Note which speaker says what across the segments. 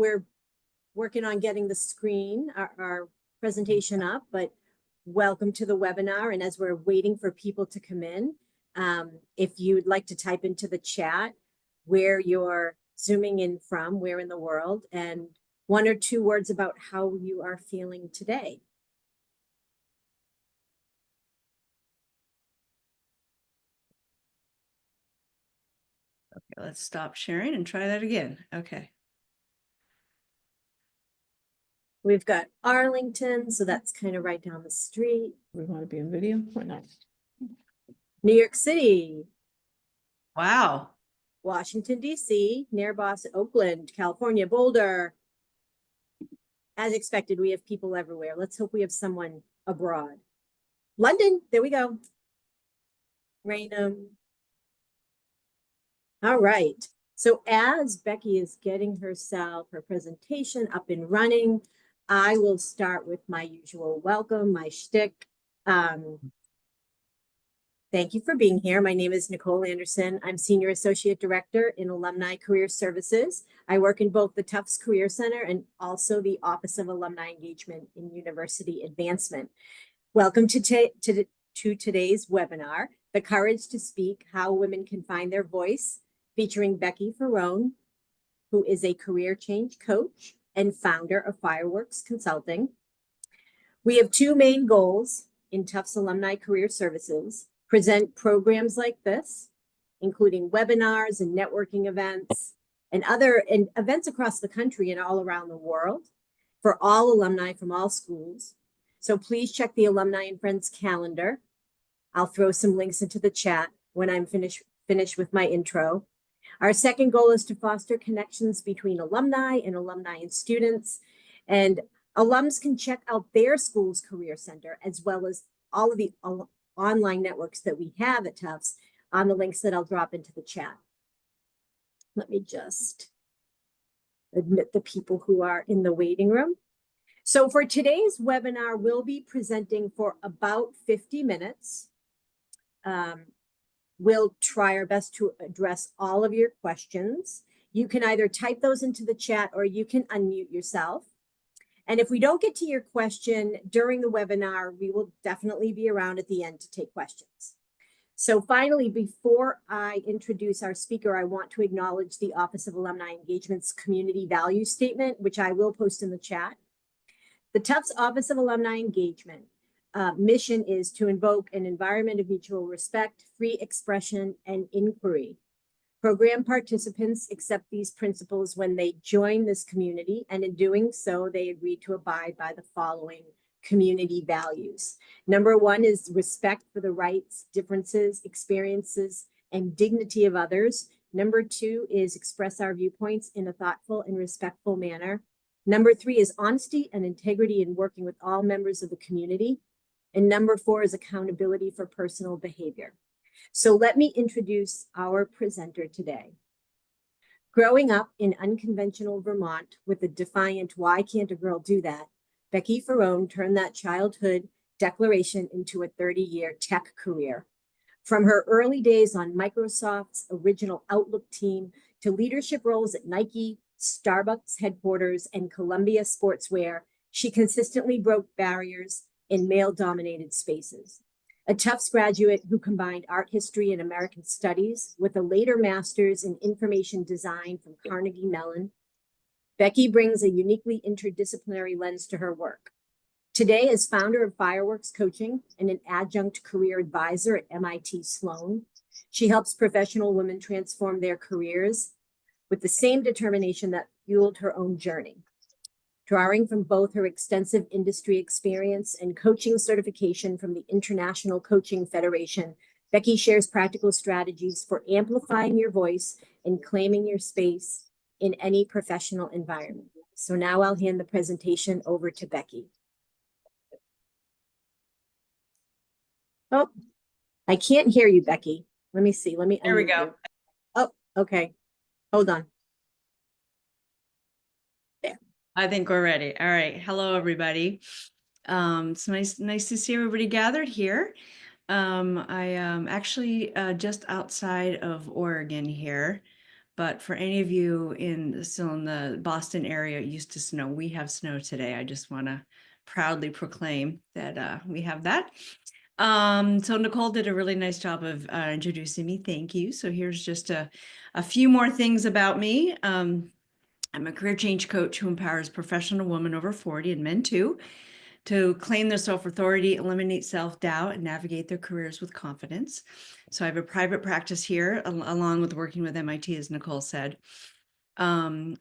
Speaker 1: We're working on getting the screen, our presentation up, but welcome to the webinar. And as we're waiting for people to come in, if you'd like to type into the chat where you're zooming in from, where in the world, and 1 or 2 words about how you are feeling today.
Speaker 2: Okay, let's stop sharing and try that again. Okay.
Speaker 1: We've got Arlington, so that's kind of right down the street.
Speaker 3: We want to be in video or not?
Speaker 1: New York City,
Speaker 2: Wow.
Speaker 1: Washington, D.C., near Boston, Oakland, California, Boulder. As expected, we have people everywhere. Let's hope we have someone abroad. London, there we go. Raynham. All right. So as Becky is getting her presentation up and running, I will start with my usual welcome, my shtick. Thank you for being here. My name is Nicole Anderson. I'm Senior Associate Director in Alumni Career Services. I work in both the Tufts Career Center and also the Office of Alumni Engagement in University Advancement. Welcome to today's webinar, The Courage to Speak, How Women Can Find Their Voice, featuring Becky Farone, who is a career change coach and founder of Fireworks Consulting. We have 2 main goals in Tufts Alumni Career Services: present programs like this, including webinars and networking events and other events across the country and all around the world for all alumni from all schools. So please check the Alumni and Friends calendar. I'll throw some links into the chat when I'm finished with my intro. Our second goal is to foster connections between alumni and students. And alums can check out their school's career center, as well as all of the online networks that we have at Tufts on the links that I'll drop into the chat. Let me just admit the people who are in the waiting room. So for today's webinar, we'll be presenting for about 50 minutes. We'll try our best to address all of your questions. You can either type those into the chat or you can unmute yourself. And if we don't get to your question during the webinar, we will definitely be around at the end to take questions. So finally, before I introduce our speaker, I want to acknowledge the Office of Alumni Engagement's community value statement, which I will post in the chat. The Tufts Office of Alumni Engagement mission is to invoke an environment of mutual respect, free expression, and inquiry. Program participants accept these principles when they join this community, and in doing so, they agree to abide by the following community values. Number 1 is respect for the rights, differences, experiences, and dignity of others. Number 2 is express our viewpoints in a thoughtful and respectful manner. Number 3 is honesty and integrity in working with all members of the community. And number 4 is accountability for personal behavior. So let me introduce our presenter today. Growing up in unconventional Vermont with a defiant, why can't a girl do that? Becky Farone turned that childhood declaration into a 30-year tech career. From her early days on Microsoft's original Outlook team to leadership roles at Nike, Starbucks headquarters, and Columbia Sportswear, she consistently broke barriers in male-dominated spaces. A Tufts graduate who combined art history and American studies with a later master's in information design from Carnegie Mellon, Becky brings a uniquely interdisciplinary lens to her work. Today, as founder of Fireworks Coaching and an adjunct career advisor at MIT Sloan, she helps professional women transform their careers with the same determination that fueled her own journey. Drawing from both her extensive industry experience and coaching certification from the International Coaching Federation, Becky shares practical strategies for amplifying your voice and claiming your space in any professional environment. So now I'll hand the presentation over to Becky. Oh, I can't hear you, Becky. Let me see. Let me.
Speaker 2: There we go.
Speaker 1: You. Oh, okay. Hold on.
Speaker 2: I think we're ready. All right. Hello, everybody. It's nice to see everybody gathered here. I am actually just outside of Oregon here, But for any of you still in the Boston area, it used to snow. We have snow today. I just want to proudly proclaim that we have that. So Nicole did a really nice job of introducing me. Thank you. So here's just a few more things about me. I'm a career change coach who empowers professional women over 40 and men too to claim their self-authority, eliminate self-doubt, and navigate their careers with confidence. So I have a private practice here along with working with MIT, as Nicole said. And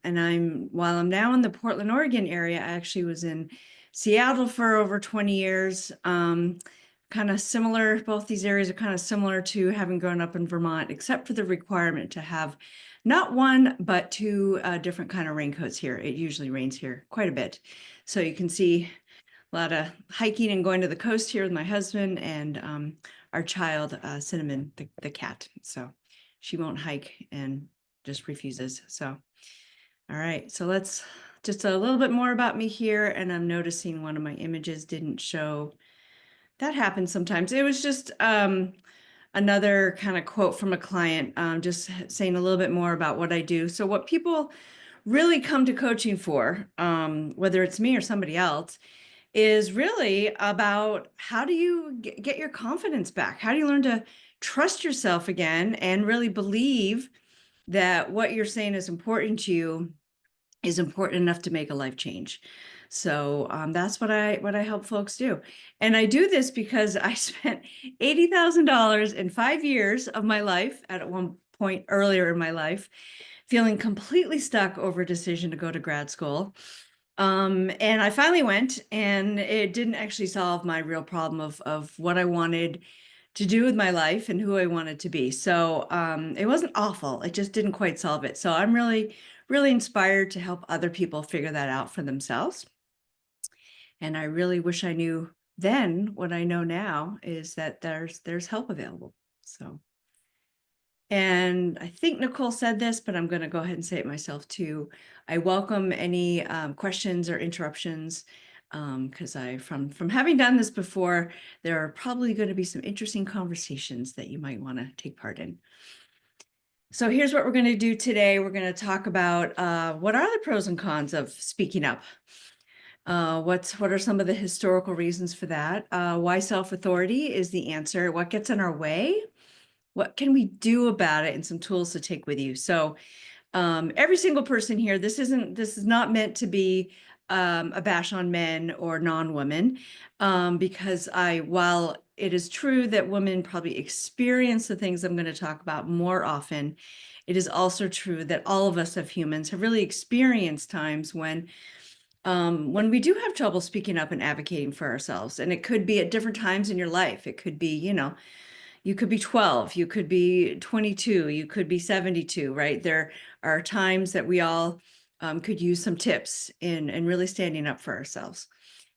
Speaker 2: while I'm now in the Portland, Oregon area, I actually was in Seattle for over 20 years. Kind of similar, both these areas are kind of similar to having grown up in Vermont, except for the requirement to have not one, but two different kind of raincoats here. It usually rains here quite a bit. So you can see a lot of hiking and going to the coast here with my husband and our child, Cinnamon, the cat. So she won't hike and just refuses. So, all right. So let's just a little bit more about me here. And I'm noticing one of my images didn't show. That happens sometimes. It was just another kind of quote from a client, just saying a little bit more about what I do. So what people really come to coaching for, whether it's me or somebody else, is really about how do you get your confidence back? How do you learn to trust yourself again and really believe that what you're saying is important to you is important enough to make a life change? So that's what I help folks do. And I do this because I spent $80,000 in 5 years of my life at one point earlier in my life, feeling completely stuck over a decision to go to grad school. And I finally went, and it didn't actually solve my real problem of what I wanted to do with my life and who I wanted to be. So it wasn't awful. It just didn't quite solve it. So I'm really, really inspired to help other people figure that out for themselves. And I really wish I knew then what I know now is that there's help available. So. And I think Nicole said this, but I'm going to go ahead and say it myself too. I welcome any questions or interruptions because from having done this before, there are probably going to be some interesting conversations that you might want to take part in. So here's what we're going to do today. We're going to talk about what are the pros and cons of speaking up. What are some of the historical reasons for that? Why self-authority is the answer. What gets in our way? What can we do about it, and some tools to take with you. So every single person here, this is not meant to be a bash on men or non-women, because while it is true that women probably experience the things I'm going to talk about more often, it is also true that all of us as humans have really experienced times when we do have trouble speaking up and advocating for ourselves. And it could be at different times in your life. It could be, you could be 12, you could be 22, you could be 72, right? There are times that we all could use some tips in really standing up for ourselves.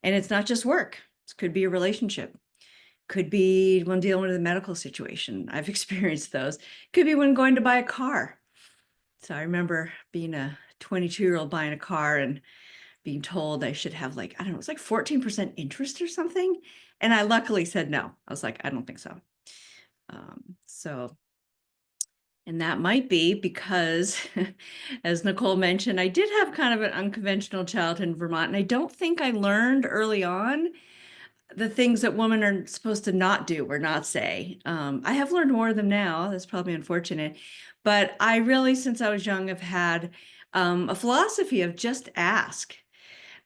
Speaker 2: And it's not just work. It could be a relationship. Could be when dealing with a medical situation. I've experienced those. Could be when going to buy a car. So I remember being a 22-year-old buying a car and being told I should have it was like 14% interest or something. And I luckily said no. I was like, I don't think so. And that might be because, as Nicole mentioned, I did have kind of an unconventional childhood in Vermont, and I don't think I learned early on the things that women are supposed to not do or not say. I have learned more of them now. That's probably unfortunate, but I really, since I was young, have had a philosophy of just ask.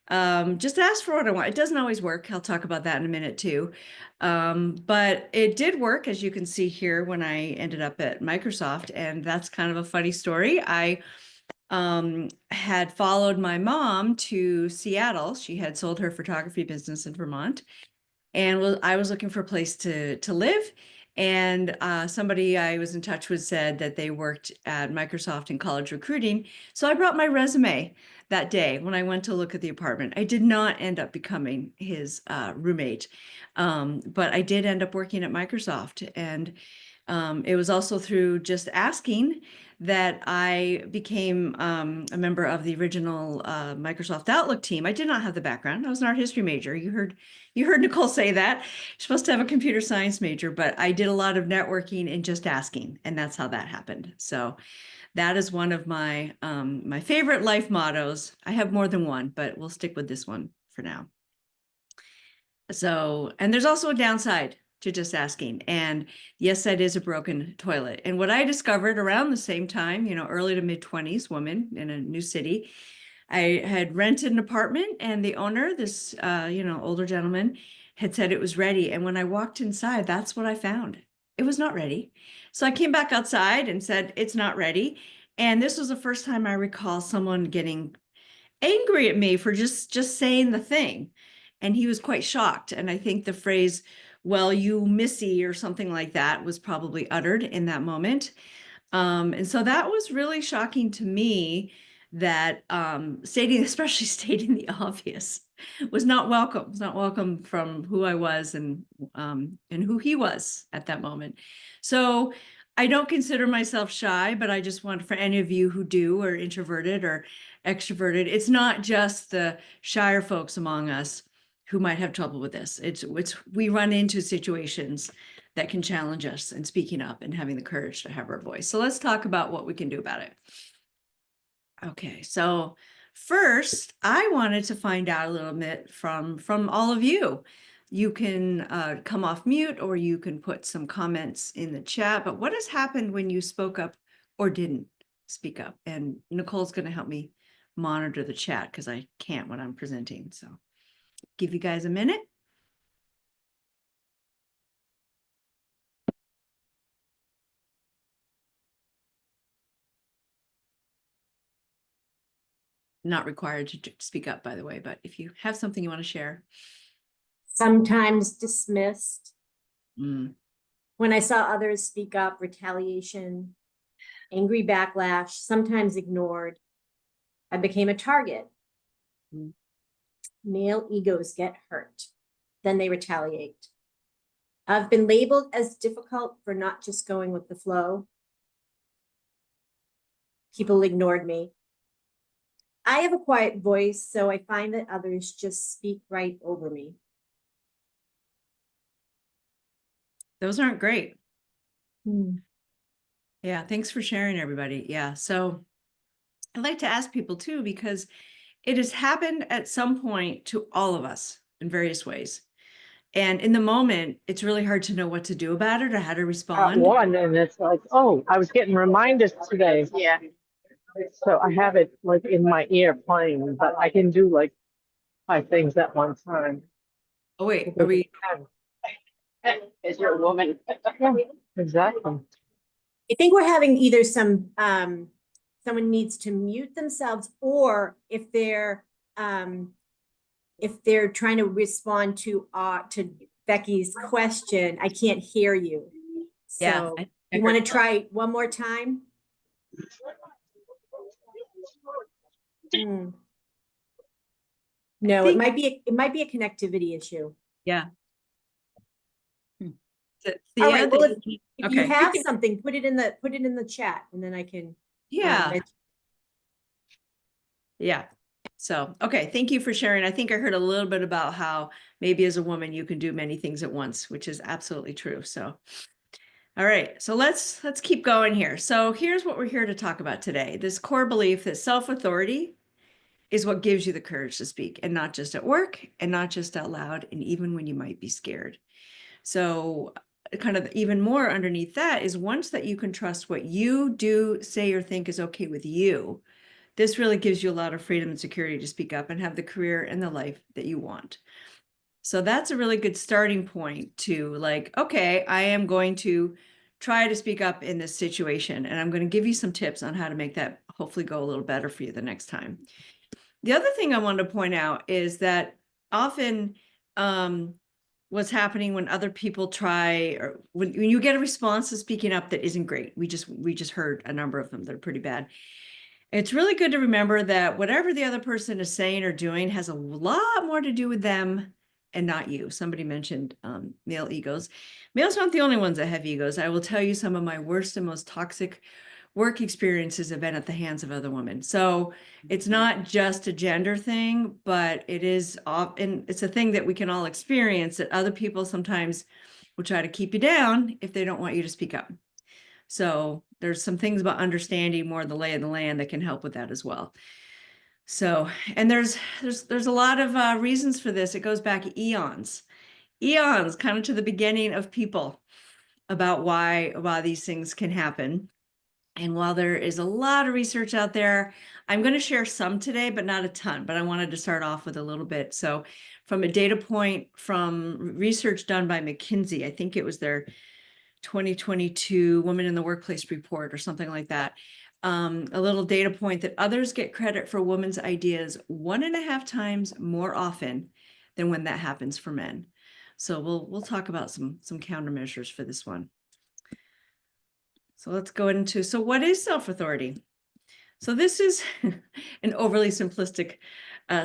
Speaker 2: Just ask for what I want. It doesn't always work. I'll talk about that in a minute too. But it did work, as you can see here, when I ended up at Microsoft. And that's kind of a funny story. I had followed my mom to Seattle. She had sold her photography business in Vermont. And I was looking for a place to live. And somebody I was in touch with said that they worked at Microsoft in college recruiting. So I brought my resume that day when I went to look at the apartment. I did not end up becoming his roommate, but I did end up working at Microsoft. And it was also through just asking that I became a member of the original Microsoft Outlook team. I did not have the background. I was an art history major. You heard Nicole say that. You're supposed to have a computer science major, but I did a lot of networking and just asking, and that's how that happened. So That is one of my my favorite life mottos. I have more than one, but we'll stick with this one for now. So, and there's also a downside to just asking. And yes, that is a broken toilet. And what I discovered around the same time, you know, early to mid 20s woman in a new city, I had rented an apartment, and the owner, this, you know, older gentleman, had said it was ready. And when I walked inside, that's what I found. It was not ready. So I came back outside and said, it's not ready. And this was the first time I recall someone getting angry at me for just saying the thing. And he was quite shocked. And I think the phrase, well, you missy, or something like that, was probably uttered in that moment. And so that was really shocking to me, that especially stating the obvious was not welcome. It was not welcome from who I was and who he was at that moment. So I don't consider myself shy, but I just want, for any of you who do, or introverted or extroverted, it's not just the shyer folks among us who might have trouble with this. It's we run into situations that can challenge us in speaking up and having the courage to have our voice. So let's talk about what we can do about it. Okay, so first, I wanted to find out a little bit from all of you. You can come off mute, or you can put some comments in the chat. But what has happened when you spoke up or didn't speak up? And Nicole's going to help me monitor the chat, because I can't when I'm presenting. So give you guys a minute. Not required to speak up, by the way, but if you have something you want to share.
Speaker 1: Sometimes dismissed.
Speaker 2: Mm.
Speaker 1: When I saw others speak up, retaliation, angry backlash, sometimes ignored. I became a target.
Speaker 2: Mm.
Speaker 1: Male egos get hurt. Then they retaliate. I've been labeled as difficult for not just going with the flow. People ignored me. I have a quiet voice, so I find that others just speak right over me.
Speaker 2: Those aren't great.
Speaker 1: Hmm.
Speaker 2: Yeah, thanks for sharing, everybody. Yeah, so I'd like to ask people too, because it has happened at some point to all of us in various ways. And in the moment, it's really hard to know what to do about it or how to respond.
Speaker 3: One, and it's like, oh, I was getting reminders today.
Speaker 4: Yeah.
Speaker 3: So I have it like in my ear playing, but I can do like 5 things at one time.
Speaker 2: Oh, wait, are we?
Speaker 4: Because you're a woman.
Speaker 3: Yeah, exactly.
Speaker 1: I think we're having either someone needs to mute themselves, or if they're trying to respond to Becky's question, I can't hear you.
Speaker 2: Yeah,
Speaker 1: So you want to try one more time? No, it might be a connectivity issue.
Speaker 2: Yeah.
Speaker 1: All right. Well, if
Speaker 2: Okay.
Speaker 1: you have something, put it in the chat, and then I can.
Speaker 2: Yeah. Yeah. So, okay. Thank you for sharing. I think I heard a little bit about how maybe as a woman, you can do many things at once, which is absolutely true. So, all right. So let's keep going here. So here's what we're here to talk about today. This core belief that self-authority is what gives you the courage to speak, and not just at work, and not just out loud, and even when you might be scared. So kind of even more underneath that is, once that you can trust what you do, say, or think is okay with you, this really gives you a lot of freedom and security to speak up and have the career and the life that you want. So that's a really good starting point to, like, okay, I am going to try to speak up in this situation, and I'm going to give you some tips on how to make that hopefully go a little better for you the next time. The other thing I wanted to point out is that often what's happening when other people try, or when you get a response to speaking up that isn't great, we just heard a number of them that are pretty bad. It's really good to remember that whatever the other person is saying or doing has a lot more to do with them and not you. Somebody mentioned male egos. Males aren't the only ones that have egos. I will tell you, some of my worst and most toxic work experiences have been at the hands of other women. So it's not just a gender thing, but it is often, it's a thing that we can all experience, that other people sometimes will try to keep you down if they don't want you to speak up. So there's some things about understanding more of the lay of the land that can help with that as well. So, and there's a lot of reasons for this. It goes back eons, kind of to the beginning of people, about why these things can happen. And while there is a lot of research out there, I'm going to share some today, but not a ton. But I wanted to start off with a little bit. So from a data point from research done by McKinsey, I think it was their 2022 Women in the Workplace report or something like that. A little data point that others get credit for women's ideas 1.5 times more often than when that happens for men. So we'll talk about some countermeasures for this one. So let's go into, so what is self-authority? So this is an overly simplistic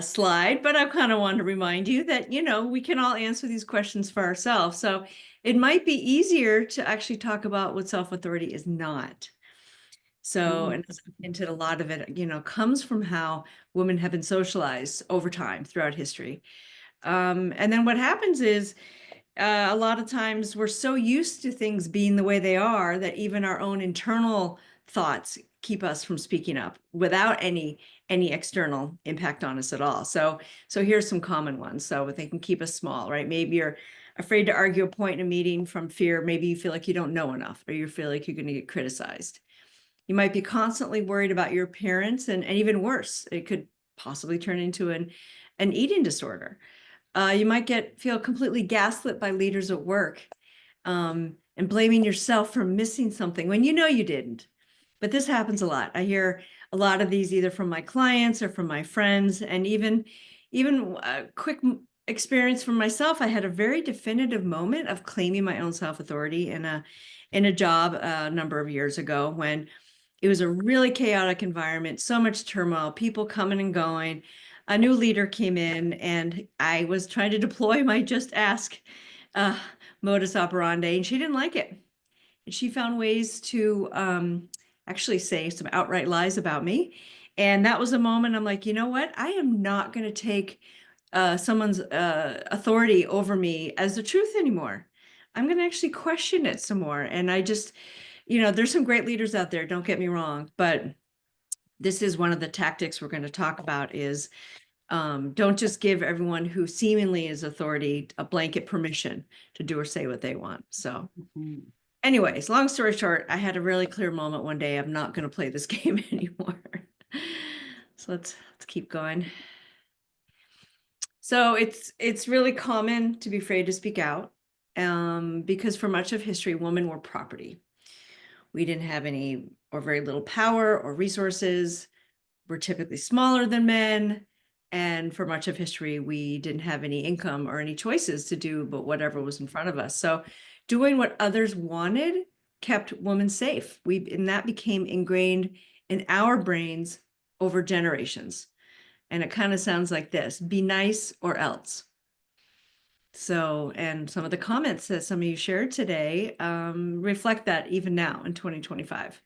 Speaker 2: slide, but I kind of want to remind you that, you know, we can all answer these questions for ourselves. So it might be easier to actually talk about what self-authority is not. So, and as I've hinted, a lot of it, you know, comes from how women have been socialized over time throughout history. And then what happens is a lot of times we're so used to things being the way they are that even our own internal thoughts keep us from speaking up without any external impact on us at all. So here's some common ones. So they can keep us small, right? Maybe you're afraid to argue a point in a meeting from fear. Maybe you feel like you don't know enough, or you feel like you're going to get criticized. You might be constantly worried about your appearance, and even worse, it could possibly turn into an eating disorder. You might feel completely gaslit by leaders at work, and blaming yourself for missing something when you know you didn't. But this happens a lot. I hear a lot of these either from my clients or from my friends, and even a quick experience from myself. I had a very definitive moment of claiming my own self-authority in a job a number of years ago, when it was a really chaotic environment, so much turmoil, people coming and going. A new leader came in, and I was trying to deploy my just ask modus operandi, and she didn't like it. And she found ways to actually say some outright lies about me. And that was a moment I'm like, you know what? I am not going to take someone's authority over me as the truth anymore. I'm going to actually question it some more. And I just, you know, there's some great leaders out there, don't get me wrong, but this is one of the tactics we're going to talk about is don't just give everyone who seemingly is authority a blanket permission to do or say what they want. So anyways, long story short, I had a really clear moment one day. I'm not going to play this game anymore. So let's keep going. So it's really common to be afraid to speak out because for much of history, women were property. We didn't have any or very little power or resources. We're typically smaller than men. And for much of history, we didn't have any income or any choices to do but whatever was in front of us. So doing what others wanted kept women safe. And that became ingrained in our brains over generations. And it kind of sounds like this: be nice or else. So, and some of the comments that some of you shared today reflect that even now in 2025.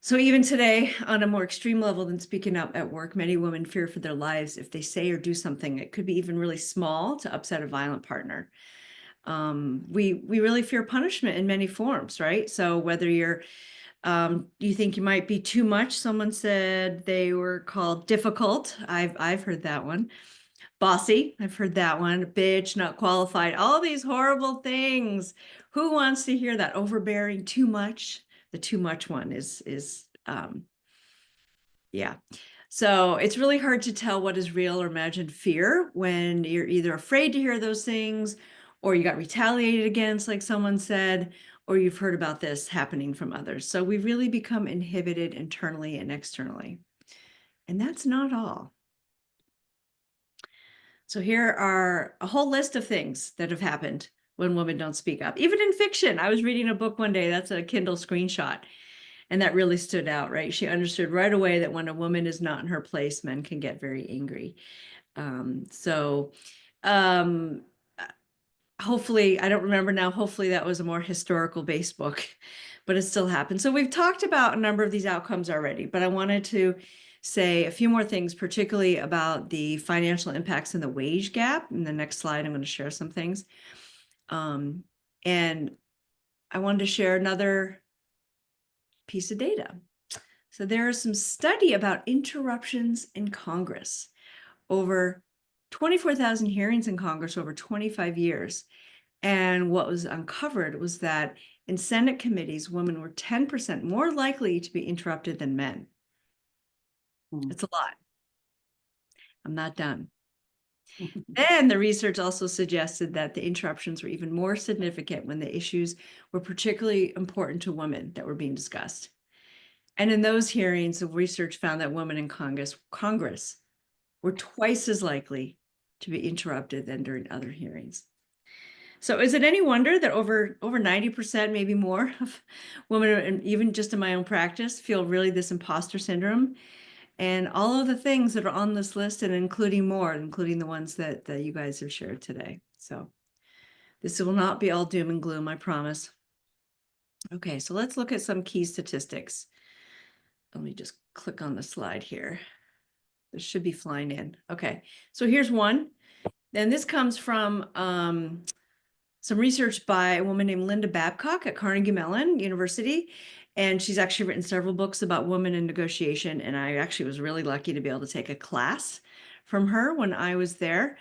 Speaker 2: So even today, on a more extreme level than speaking up at work, many women fear for their lives if they say or do something. It could be even really small to upset a violent partner. We really fear punishment in many forms, right? So whether you think you might be too much. Someone said they were called difficult. I've heard that one. Bossy, I've heard that one. Bitch, not qualified. All these horrible things. Who wants to hear that? Overbearing, too much. The too much one is yeah. So it's really hard to tell what is real or imagined fear when you're either afraid to hear those things, or you got retaliated against, like someone said, or you've heard about this happening from others. So we really become inhibited internally and externally. And that's not all. So here are a whole list of things that have happened when women don't speak up, even in fiction. I was reading a book one day, that's a Kindle screenshot, and that really stood out, right? She understood right away that when a woman is not in her place, men can get very angry. Hopefully, I don't remember now, hopefully that was a more historical based book, but it still happened. So we've talked about a number of these outcomes already, but I wanted to say a few more things, particularly about the financial impacts and the wage gap. In the next slide, I'm going to share some things. And I wanted to share another piece of data. So there is some study about interruptions in Congress. Over 24,000 hearings in Congress over 25 years. And what was uncovered was that in Senate committees, women were 10% more likely to be interrupted than men. It's a lot. I'm not done. And the research also suggested that the interruptions were even more significant when the issues were particularly important to women that were being discussed. And in those hearings, the research found that women in Congress were twice as likely to be interrupted than during other hearings. So is it any wonder that over 90%, maybe more, of women, and even just in my own practice, feel really this imposter syndrome? And all of the things that are on this list, and including more, including the ones that you guys have shared today. So this will not be all doom and gloom, I promise. Okay, so let's look at some key statistics. Let me just click on the slide here. This should be flying in. Okay, so here's one. And this comes from some research by a woman named Linda Babcock at Carnegie Mellon University. And she's actually written several books about women in negotiation. And I actually was really lucky to be able to take a class from her when I was there.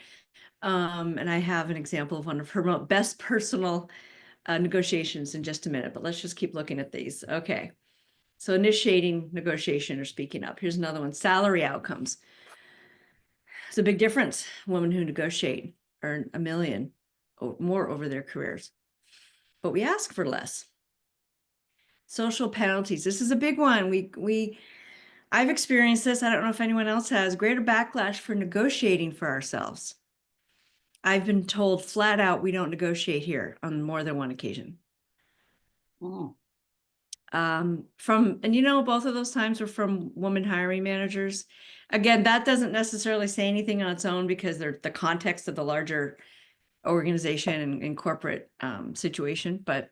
Speaker 2: And I have an example of one of her best personal negotiations in just a minute, but let's just keep looking at these. Okay. So initiating negotiation or speaking up. Here's another one, salary outcomes. It's a big difference. Women who negotiate earn $1 million or more over their careers, but we ask for less. Social penalties. This is a big one. I've experienced this. I don't know if anyone else has. Greater backlash for negotiating for ourselves. I've been told flat out we don't negotiate here on more than one occasion.
Speaker 4: Oh.
Speaker 2: And both of those times were from women hiring managers. Again, that doesn't necessarily say anything on its own because they're the context of the larger organization and corporate situation. But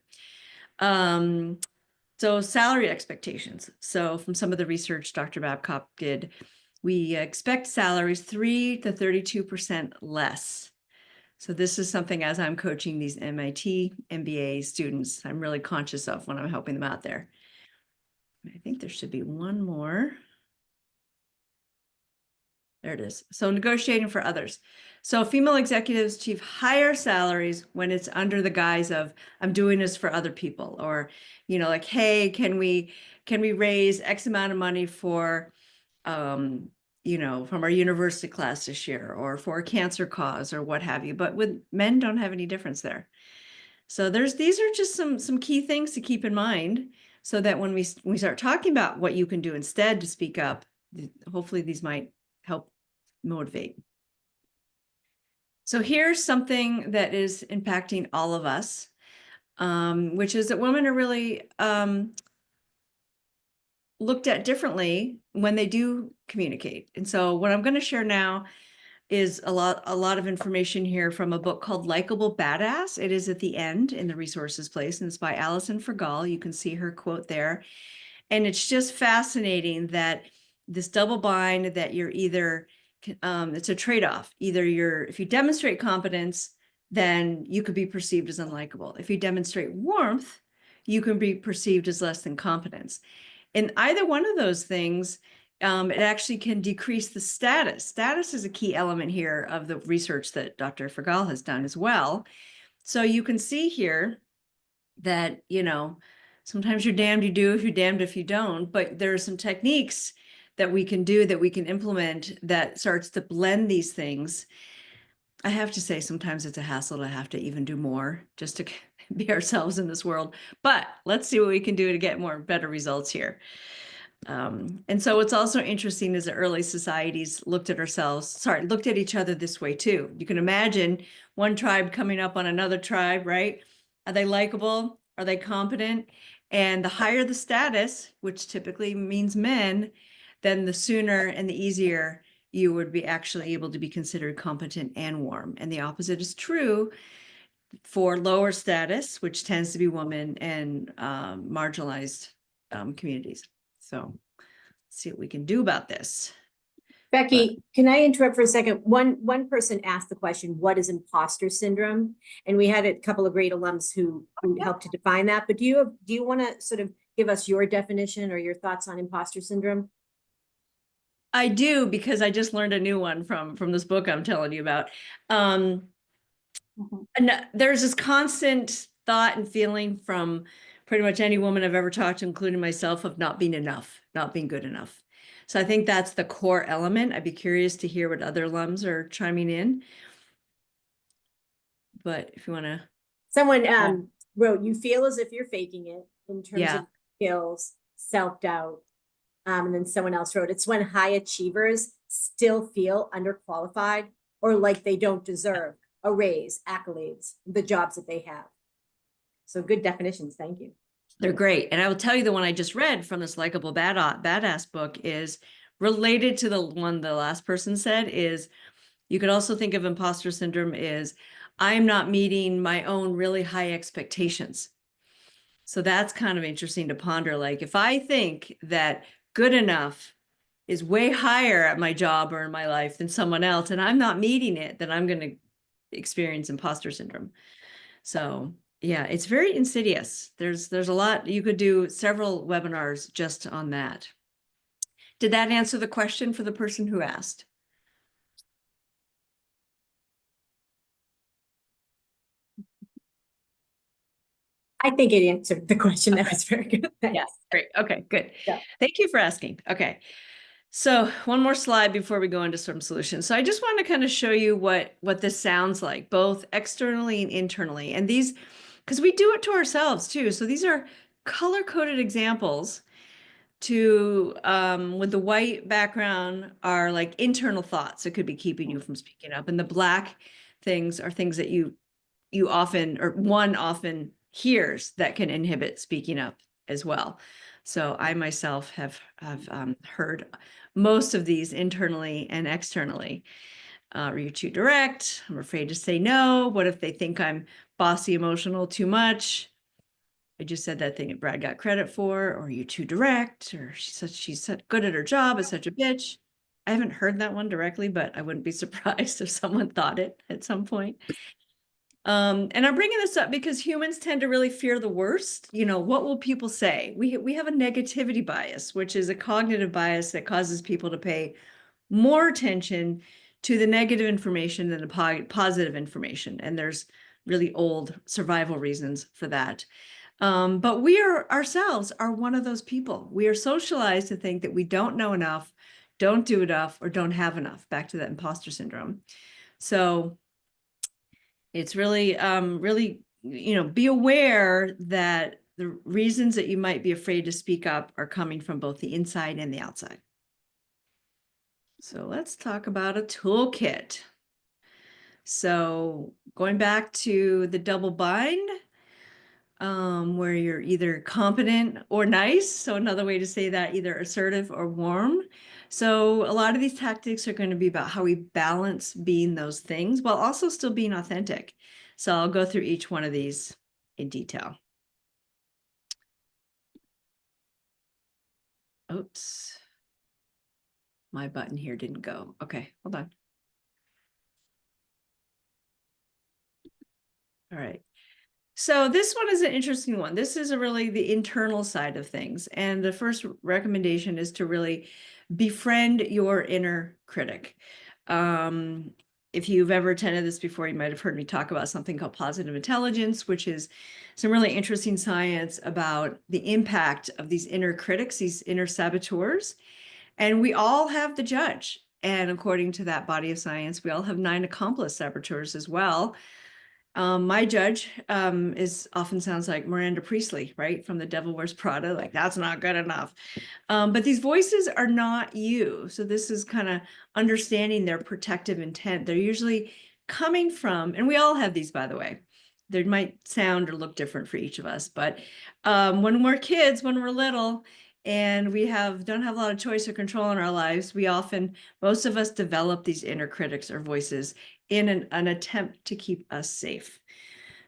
Speaker 2: so salary expectations. So from some of the research Dr. Babcock did, we expect salaries 3 to 32% less. So this is something, as I'm coaching these MIT MBA students, I'm really conscious of when I'm helping them out there. I think there should be one more. There it is. So negotiating for others. So female executives achieve higher salaries when it's under the guise of, I'm doing this for other people, or, like, hey, can we raise X amount of money for, from our university class this year, or for a cancer cause, or what have you. But with men, don't have any difference there. So these are just some key things to keep in mind, so that when we start talking about what you can do instead to speak up, hopefully these might help motivate. So here's something that is impacting all of us, which is that women are really looked at differently when they do communicate. And so what I'm going to share now is a lot of information here from a book called Likeable Badass. It is at the end in the resources place, and it's by Allison Fergal. You can see her quote there. And it's just fascinating that this double bind, that you're either, it's a trade-off. Either if you demonstrate competence, then you could be perceived as unlikable. If you demonstrate warmth, you can be perceived as less than competence. And either one of those things, it actually can decrease the status. Status is a key element here of the research that Dr. Fergal has done as well. So you can see here that, sometimes you're damned you do, if you're damned if you don't, but there are some techniques that we can do, that we can implement, that starts to blend these things. I have to say, sometimes it's a hassle to have to even do more just to be ourselves in this world, but let's see what we can do to get better results here. And so what's also interesting is that early societies looked at each other this way too. You can imagine one tribe coming up on another tribe, right? Are they likable? Are they competent? And the higher the status, which typically means men, then the sooner and the easier you would be actually able to be considered competent and warm. And the opposite is true for lower status, which tends to be women and marginalized communities. So let's see what we can do about this.
Speaker 1: Becky, can I interrupt for a second? One person asked the question, what is imposter syndrome? And we had a couple of great alums who helped to define that. But do you want to sort of give us your definition or your thoughts on imposter syndrome?
Speaker 2: I do, because I just learned a new one from this book I'm telling you about.
Speaker 4: Mhm.
Speaker 2: And there's this constant thought and feeling from pretty much any woman I've ever talked to, including myself, of not being enough, not being good enough. So I think that's the core element. I'd be curious to hear what other alums are chiming in. But if you want to,
Speaker 1: Someone wrote, you feel as if you're faking it in terms
Speaker 2: Yeah.
Speaker 1: of skills, self-doubt. And then someone else wrote, it's when high achievers still feel underqualified or like they don't deserve a raise, accolades, the jobs that they have. So good definitions. Thank you.
Speaker 2: they're great. And I will tell you, the one I just read from this Likeable Badass book is related to the one the last person said. Is you could also think of imposter syndrome is I'm not meeting my own really high expectations. So that's kind of interesting to ponder. Like, if I think that good enough is way higher at my job or in my life than someone else, and I'm not meeting it, then I'm going to experience imposter syndrome. So yeah, it's very insidious. There's a lot. You could do several webinars just on that. Did that answer the question for the person who asked?
Speaker 1: I think it answered the question. That was very good. Thanks.
Speaker 2: Yes, great. Okay, good.
Speaker 1: Yeah.
Speaker 2: Thank you for asking. Okay. So one more slide before we go into some solutions. So I just want to kind of show you what this sounds like, both externally and internally. And these, because we do it to ourselves too. So these are color-coded examples to, with the white background are like internal thoughts that could be keeping you from speaking up. And the black things are things that you often, or one often hears that can inhibit speaking up as well. So I myself have heard most of these internally and externally. Are you too direct? I'm afraid to say no. What if they think I'm bossy, emotional too much? I just said that thing that Brad got credit for. Or are you too direct? Or she's so good at her job, is such a bitch. I haven't heard that one directly, but I wouldn't be surprised if someone thought it at some point. And I'm bringing this up because humans tend to really fear the worst. You know, what will people say? We have a negativity bias, which is a cognitive bias that causes people to pay more attention to the negative information than the positive information. And there's really old survival reasons for that. But we ourselves are one of those people. We are socialized to think that we don't know enough, don't do enough, or don't have enough. Back to that imposter syndrome. So it's really, really, be aware that the reasons that you might be afraid to speak up are coming from both the inside and the outside. So let's talk about a toolkit. So going back to the double bind, where you're either competent or nice. So another way to say that, either assertive or warm. So a lot of these tactics are going to be about how we balance being those things while also still being authentic. So I'll go through each one of these in detail. Oops. My button here didn't go. Okay, hold on. All right. So this one is an interesting one. This is really the internal side of things. And the first recommendation is to really befriend your inner critic. If you've ever attended this before, you might have heard me talk about something called positive intelligence, which is some really interesting science about the impact of these inner critics, these inner saboteurs. And we all have the judge. And according to that body of science, we all have 9 accomplice saboteurs as well. My judge often sounds like Miranda Priestley, right? From The Devil Wears Prada, like that's not good enough. But these voices are not you. So this is kind of understanding their protective intent. They're usually coming from, and we all have these, by the way. They might sound or look different for each of us, but when we're kids, when we're little, and we don't have a lot of choice or control in our lives, most of us develop these inner critics or voices in an attempt to keep us safe.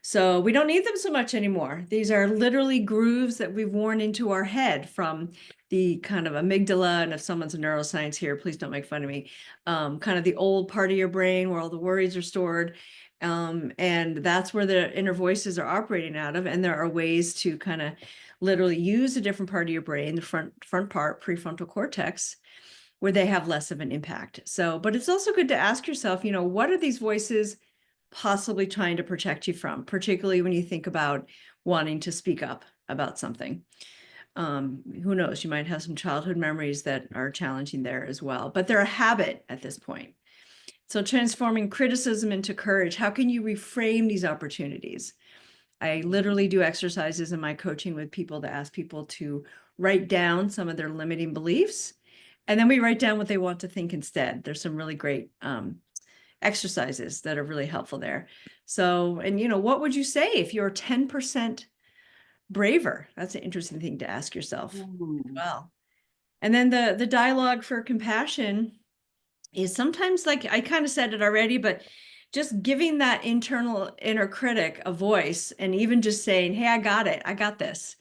Speaker 2: So we don't need them so much anymore. These are literally grooves that we've worn into our head from the kind of amygdala, and if someone's a neuroscience here, please don't make fun of me, kind of the old part of your brain where all the worries are stored. And that's where the inner voices are operating out of. And there are ways to kind of literally use a different part of your brain, the front part, prefrontal cortex, where they have less of an impact. So, but it's also good to ask yourself, what are these voices possibly trying to protect you from, particularly when you think about wanting to speak up about something. Who knows, you might have some childhood memories that are challenging there as well, but they're a habit at this point. So transforming criticism into courage, how can you reframe these opportunities? I literally do exercises in my coaching with people to ask people to write down some of their limiting beliefs, and then we write down what they want to think instead. There's some really great exercises that are really helpful there. So, and what would you say if you're 10% braver? That's an interesting thing to ask yourself as well. And then the dialogue for compassion is sometimes, like I kind of said it already, but just giving that inner critic a voice, and even just saying, hey, I got it. I got this.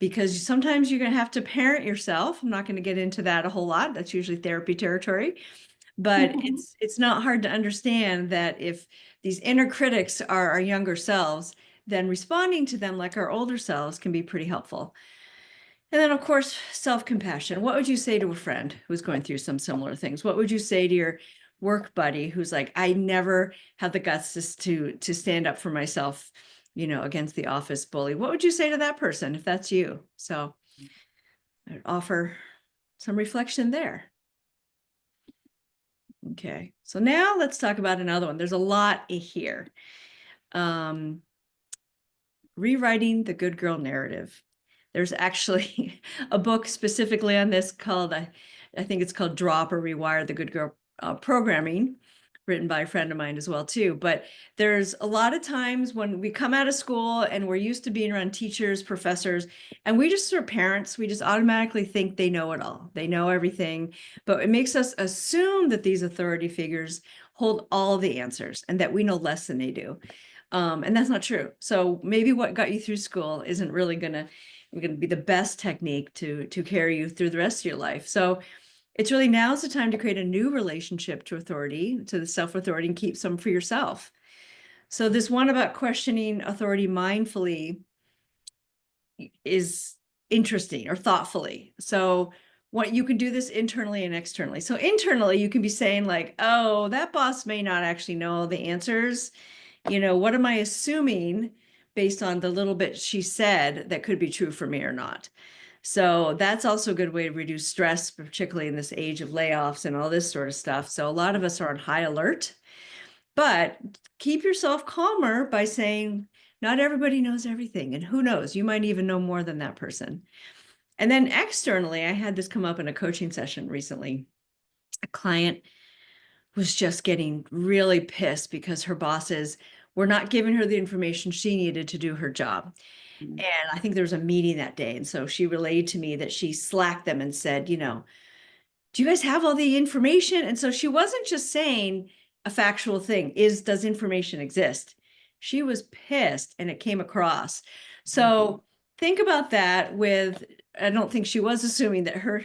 Speaker 2: Because sometimes you're going to have to parent yourself. I'm not going to get into that a whole lot. That's usually therapy territory. But it's not hard to understand that if these inner critics are our younger selves, then responding to them like our older selves can be pretty helpful. And then, of course, self-compassion. What would you say to a friend who's going through some similar things? What would you say to your work buddy who's like, I never have the guts to stand up for myself, against the office bully? What would you say to that person if that's you? So I'd offer some reflection there. Okay, so now let's talk about another one. There's a lot here. Rewriting the good girl narrative. There's actually a book specifically on this called, I think it's called Drop or Rewire the Good Girl Programming, written by a friend of mine as well too. But there's a lot of times when we come out of school and we're used to being around teachers, professors, and we just, sort of parents, we just automatically think they know it all. They know everything, but it makes us assume that these authority figures hold all the answers and that we know less than they do. And that's not true. So maybe what got you through school isn't really going to be the best technique to carry you through the rest of your life. So it's really, now's the time to create a new relationship to authority, to the self-authority, and keep some for yourself. So this one about questioning authority mindfully is interesting, or thoughtfully. So what you can do this internally and externally. So internally, you can be saying like, oh, that boss may not actually know the answers. What am I assuming based on the little bit she said that could be true for me or not? So that's also a good way to reduce stress, particularly in this age of layoffs and all this sort of stuff. So a lot of us are on high alert, but keep yourself calmer by saying, not everybody knows everything. And who knows, you might even know more than that person. And then externally, I had this come up in a coaching session recently. A client was just getting really pissed because her bosses were not giving her the information she needed to do her job. And I think there was a meeting that day. And so she relayed to me that she slacked them and said, do you guys have all the information? And so she wasn't just saying a factual thing, does information exist? She was pissed, and it came across. So think about that I don't think she was assuming that her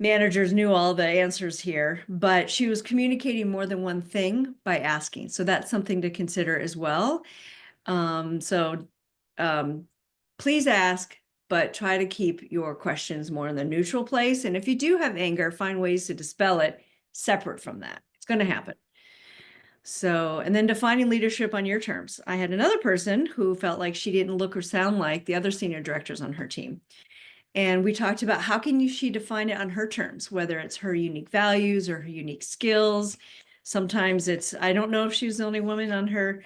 Speaker 2: managers knew all the answers here, but she was communicating more than one thing by asking. So that's something to consider as well. Please ask, but try to keep your questions more in the neutral place. And if you do have anger, find ways to dispel it separate from that. It's going to happen. So, and then defining leadership on your terms. I had another person who felt like she didn't look or sound like the other senior directors on her team. And we talked about how can she define it on her terms, whether it's her unique values or her unique skills. Sometimes I don't know if she was the only woman on her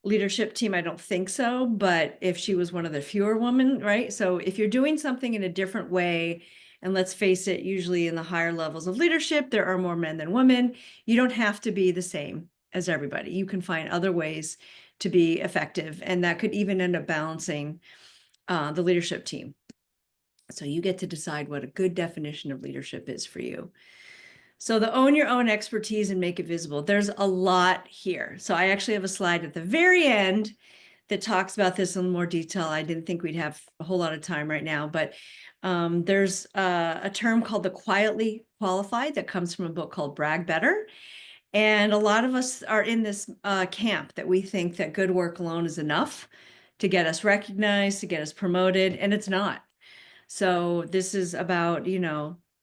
Speaker 2: leadership team. I don't think so, but if she was one of the fewer women, right? So if you're doing something in a different way, and let's face it, usually in the higher levels of leadership, there are more men than women. You don't have to be the same as everybody. You can find other ways to be effective, and that could even end up balancing the leadership team. So you get to decide what a good definition of leadership is for you. So the own your own expertise and make it visible. There's a lot here. So I actually have a slide at the very end that talks about this in more detail. I didn't think we'd have a whole lot of time right now, but there's a term called the quietly qualified that comes from a book called Brag Better. And a lot of us are in this camp that we think that good work alone is enough to get us recognized, to get us promoted, and it's not. So this is about,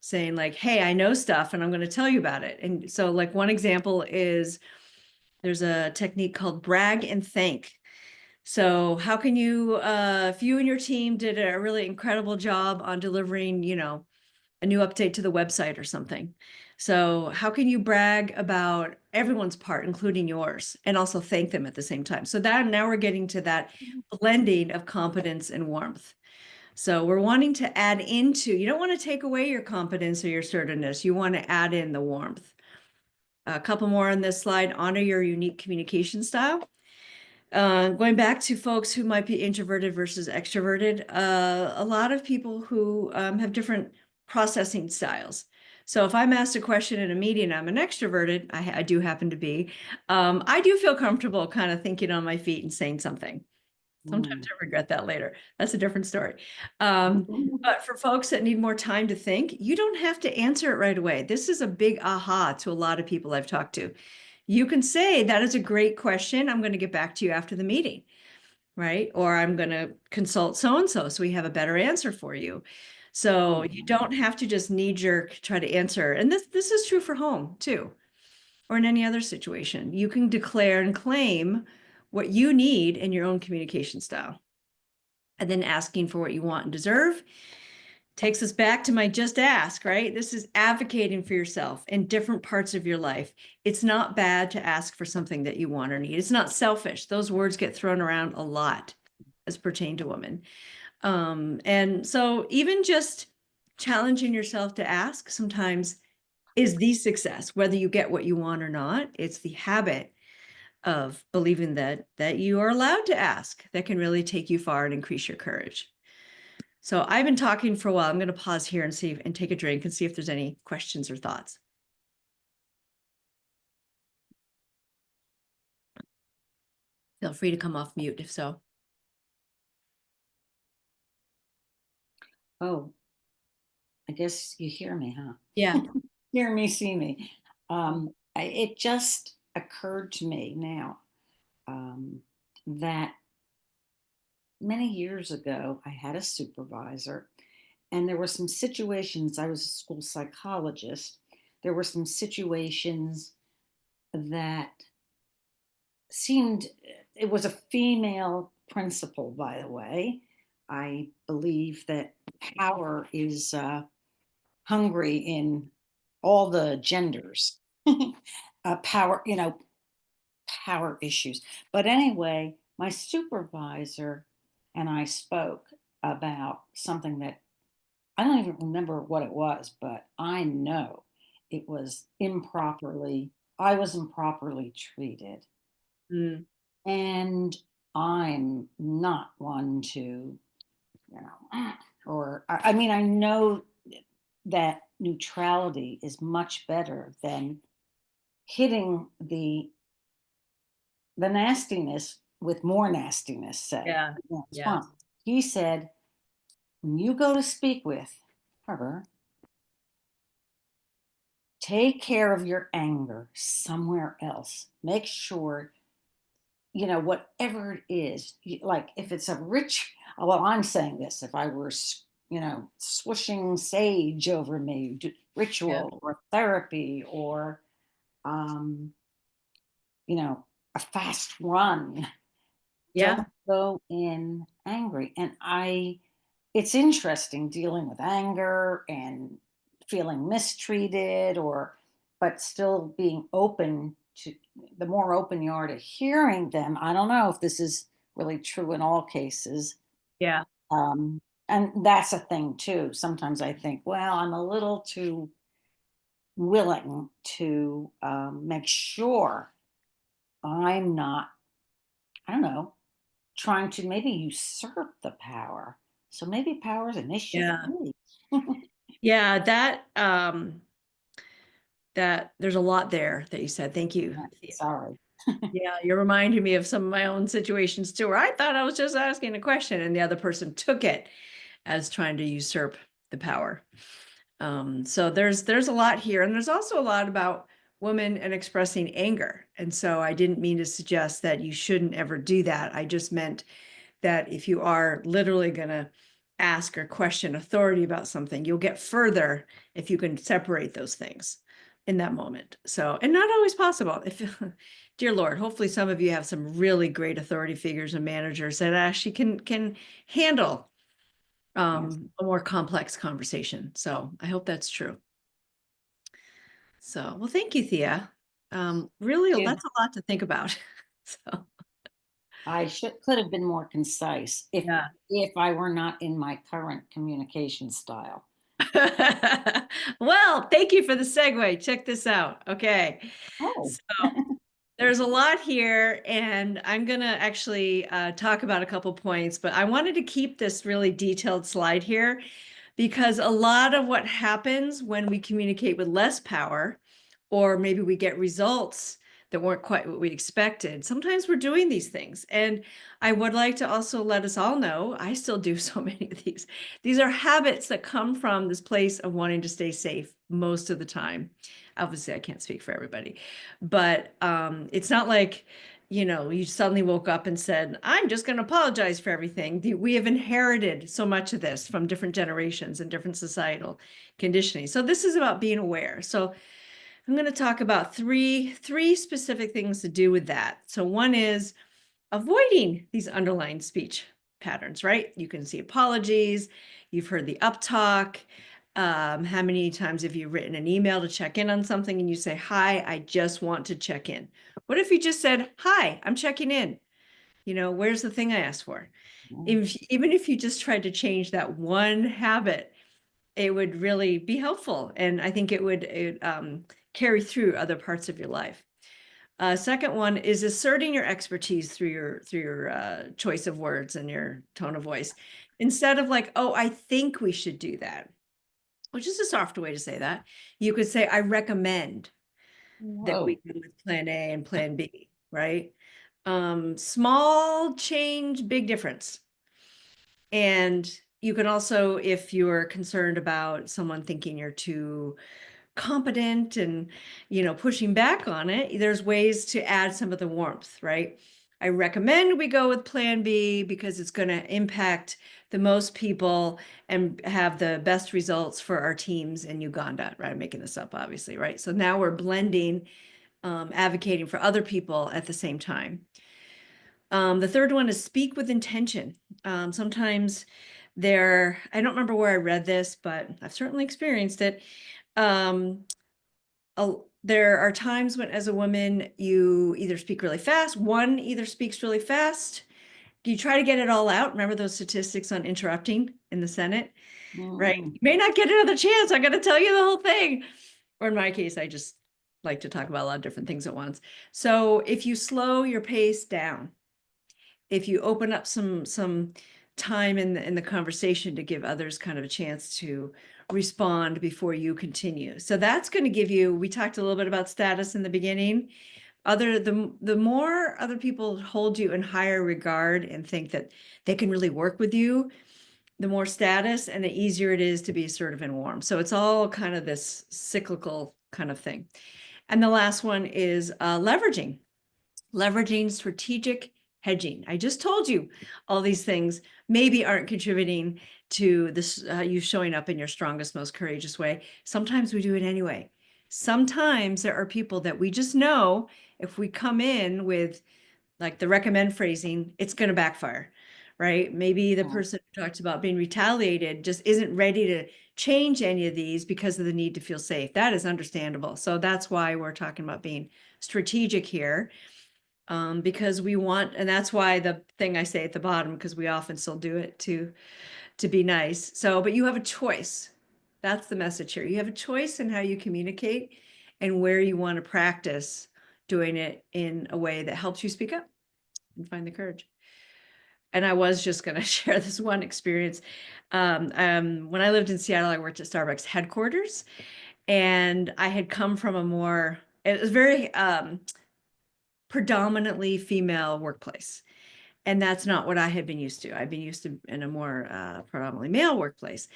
Speaker 2: saying like, hey, I know stuff and I'm going to tell you about it. And so like one example is there's a technique called brag and thank. So how can you, if you and your team did a really incredible job on delivering, a new update to the website or something. So how can you brag about everyone's part, including yours, and also thank them at the same time? So that now we're getting to that blending of competence and warmth. So we're wanting to add into, you don't want to take away your competence or your assertiveness. You want to add in the warmth. A couple more on this slide, honor your unique communication style. Going back to folks who might be introverted versus extroverted, a lot of people who have different processing styles. So if I'm asked a question in a meeting, I'm an extroverted, I do happen to be, I do feel comfortable kind of thinking on my feet and saying something. Sometimes I regret that later. That's a different story. But for folks that need more time to think, you don't have to answer it right away. This is a big aha to a lot of people I've talked to. You can say, that is a great question. I'm going to get back to you after the meeting, right? Or I'm going to consult so-and-so so we have a better answer for you. So you don't have to just knee-jerk try to answer. And this is true for home too, or in any other situation. You can declare and claim what you need in your own communication style. And then asking for what you want and deserve takes us back to my just ask, right? This is advocating for yourself in different parts of your life. It's not bad to ask for something that you want or need. It's not selfish. Those words get thrown around a lot as pertain to women. And so even just challenging yourself to ask sometimes is the success, whether you get what you want or not. It's the habit of believing that you are allowed to ask that can really take you far and increase your courage. So I've been talking for a while. I'm going to pause here and see and take a drink and see if there's any questions or thoughts. Feel free to come off mute if so.
Speaker 4: Oh, I guess you hear me, huh?
Speaker 2: Yeah.
Speaker 4: Hear me, see me. It just occurred to me now that many years ago, I had a supervisor, and there were some situations, I was a school psychologist, there were some situations that seemed, it was a female principal, by the way. I believe that power is hungry in all the genders. Power, power issues. But anyway, my supervisor and I spoke about something that I don't even remember what it was, but I know it was I was improperly treated.
Speaker 2: Mm.
Speaker 4: And I'm not one to, I mean, I know that neutrality is much better than hitting the nastiness with more nastiness, say.
Speaker 2: Yeah. Yeah.
Speaker 4: He said, when you go to speak with her, take care of your anger somewhere else. Make sure, whatever it is, like if it's a well, I'm saying this, if I were, swishing sage over me, ritual or therapy or, a fast run.
Speaker 2: Yeah.
Speaker 4: Don't go in angry. And it's interesting dealing with anger and feeling mistreated but still being open to, the more open you are to hearing them. I don't know if this is really true in all cases.
Speaker 2: Yeah.
Speaker 4: And that's a thing too. Sometimes I think, well, I'm a little too willing to make sure I'm not, I don't know, trying to maybe usurp the power. So maybe power is an issue for me.
Speaker 2: Yeah, that there's a lot there that you said. Thank you.
Speaker 4: Sorry.
Speaker 2: Yeah, you're reminding me of some of my own situations too, where I thought I was just asking a question and the other person took it as trying to usurp the power. So there's a lot here, and there's also a lot about women and expressing anger. And so I didn't mean to suggest that you shouldn't ever do that. I just meant that if you are literally going to ask or question authority about something, you'll get further if you can separate those things in that moment. So, and not always possible. If, dear Lord, hopefully some of you have some really great authority figures and managers that actually can handle a more complex conversation. So I hope that's true. So, well, thank you, Thea. Really,
Speaker 4: Yeah.
Speaker 2: that's a lot to think about. So,
Speaker 4: I could have been more concise
Speaker 2: yeah.
Speaker 4: if I were not in my current communication style.
Speaker 2: Well, thank you for the segue. Check this out. Okay.
Speaker 4: Oh,
Speaker 2: So there's a lot here, and I'm going to actually talk about a couple points, but I wanted to keep this really detailed slide here because a lot of what happens when we communicate with less power, or maybe we get results that weren't quite what we expected, sometimes we're doing these things. And I would like to also let us all know, I still do so many of these. These are habits that come from this place of wanting to stay safe most of the time. Obviously, I can't speak for everybody, but it's not like, you suddenly woke up and said, I'm just going to apologize for everything. We have inherited so much of this from different generations and different societal conditioning. So this is about being aware. So I'm going to talk about three specific things to do with that. So one is avoiding these underlying speech patterns, right? You can see apologies. You've heard the uptalk. How many times have you written an email to check in on something and you say, hi, I just want to check in? What if you just said, hi, I'm checking in? Where's the thing I asked for? Even if you just tried to change that one habit, it would really be helpful. And I think it would carry through other parts of your life. Second one is asserting your expertise through your choice of words and your tone of voice. Instead of like, oh, I think we should do that, which is a softer way to say that. You could say, I recommend that we go with plan A and plan B, right? Small change, big difference. And you can also, if you're concerned about someone thinking you're too competent and, pushing back on it, there's ways to add some of the warmth, right? I recommend we go with plan B because it's going to impact the most people and have the best results for our teams in Uganda, right? I'm making this up, obviously, right? So now we're blending, advocating for other people at the same time. The third one is speak with intention. Sometimes I don't remember where I read this, but I've certainly experienced it. There are times when, as a woman, you either speak really fast, one either speaks really fast. You try to get it all out. Remember those statistics on interrupting in the Senate, right? You may not get another chance. I'm going to tell you the whole thing. Or in my case, I just like to talk about a lot of different things at once. So if you slow your pace down, if you open up some time in the conversation to give others kind of a chance to respond before you continue. So that's going to give you, we talked a little bit about status in the beginning. The more other people hold you in higher regard and think that they can really work with you, the more status and the easier it is to be assertive and warm. So it's all kind of this cyclical kind of thing. And the last one is leveraging strategic hedging. I just told you all these things maybe aren't contributing to this, you showing up in your strongest, most courageous way. Sometimes we do it anyway. Sometimes there are people that we just know if we come in with like the recommend phrasing, it's going to backfire, right? Maybe the person who talks about being retaliated just isn't ready to change any of these because of the need to feel safe. That is understandable. So that's why we're talking about being strategic here. Because we want, and that's why the thing I say at the bottom, because we often still do it to be nice. So, but you have a choice. That's the message here. You have a choice in how you communicate and where you want to practice doing it in a way that helps you speak up and find the courage. And I was just going to share this one experience. When I lived in Seattle, I worked at Starbucks headquarters, and I had come from it was very, predominantly female workplace. And that's not what I had been used to. I've been used to in a more predominantly male workplace.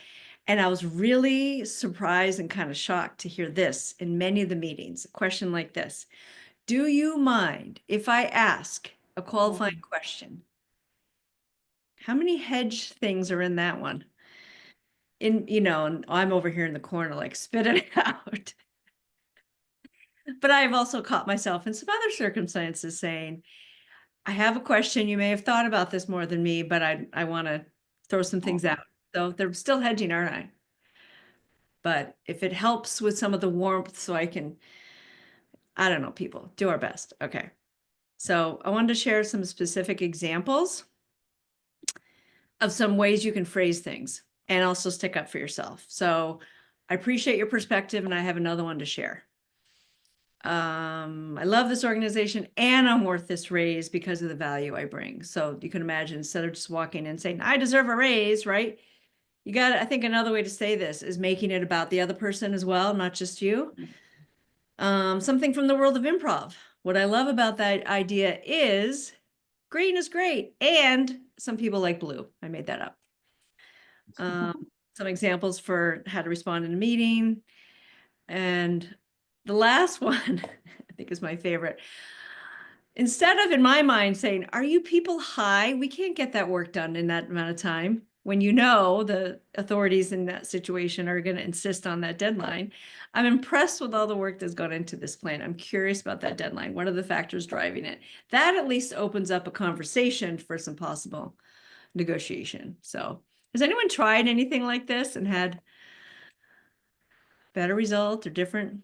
Speaker 2: And I was really surprised and kind of shocked to hear this in many of the meetings, a question like this: do you mind if I ask a qualifying question? How many hedge things are in that one? And I'm over here in the corner, like, spit it out. But I've also caught myself in some other circumstances saying, I have a question. You may have thought about this more than me, but I want to throw some things out. So they're still hedging, aren't I? But if it helps with some of the warmth, so I don't know, people, do our best. Okay. So I wanted to share some specific examples of some ways you can phrase things and also stick up for yourself. So I appreciate your perspective, and I have another one to share. I love this organization and I'm worth this raise because of the value I bring. So you can imagine, instead of just walking in and saying, I deserve a raise, right? I think another way to say this is making it about the other person as well, not just you. Something from the world of improv. What I love about that idea is green is great. And some people like blue. I made that up. Some examples for how to respond in a meeting. And the last one, I think, is my favorite. Instead of, in my mind, saying, are you people high? We can't get that work done in that amount of time. When the authorities in that situation are going to insist on that deadline. I'm impressed with all the work that's gone into this plan. I'm curious about that deadline. What are the factors driving it? That at least opens up a conversation for some possible negotiation. So has anyone tried anything like this and had better result or different?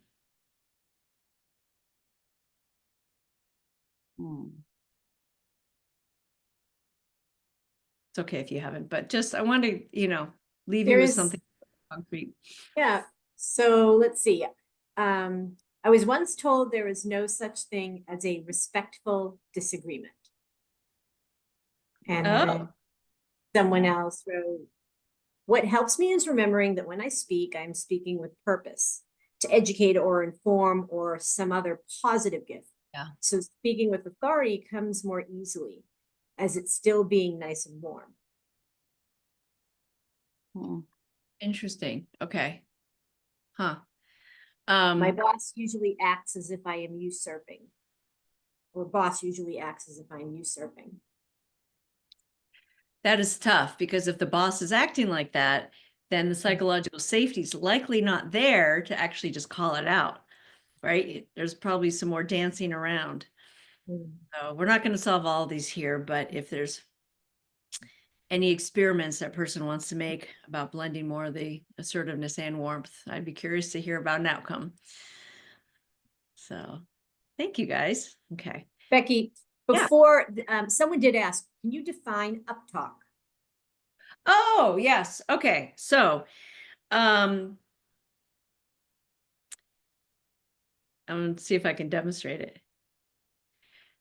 Speaker 2: It's okay if you haven't, but just, I want to, leave you with something concrete.
Speaker 1: Yeah. So let's see. I was once told there is no such thing as a respectful disagreement. And then someone else wrote, what helps me is remembering that when I speak, I'm speaking with purpose to educate or inform or some other positive gift.
Speaker 2: Yeah.
Speaker 1: So speaking with authority comes more easily as it's still being nice and warm.
Speaker 2: Interesting. Okay. Huh.
Speaker 1: My boss usually acts as if I am usurping. Or boss usually acts as if I'm usurping.
Speaker 2: That is tough, because if the boss is acting like that, then the psychological safety is likely not there to actually just call it out, right? There's probably some more dancing around. So we're not going to solve all these here, but if there's any experiments that person wants to make about blending more of the assertiveness and warmth, I'd be curious to hear about an outcome. So thank you, guys. Okay.
Speaker 1: Becky, before someone did ask, can you define uptalk?
Speaker 2: Oh, yes. Okay. So, I'm going to see if I can demonstrate it.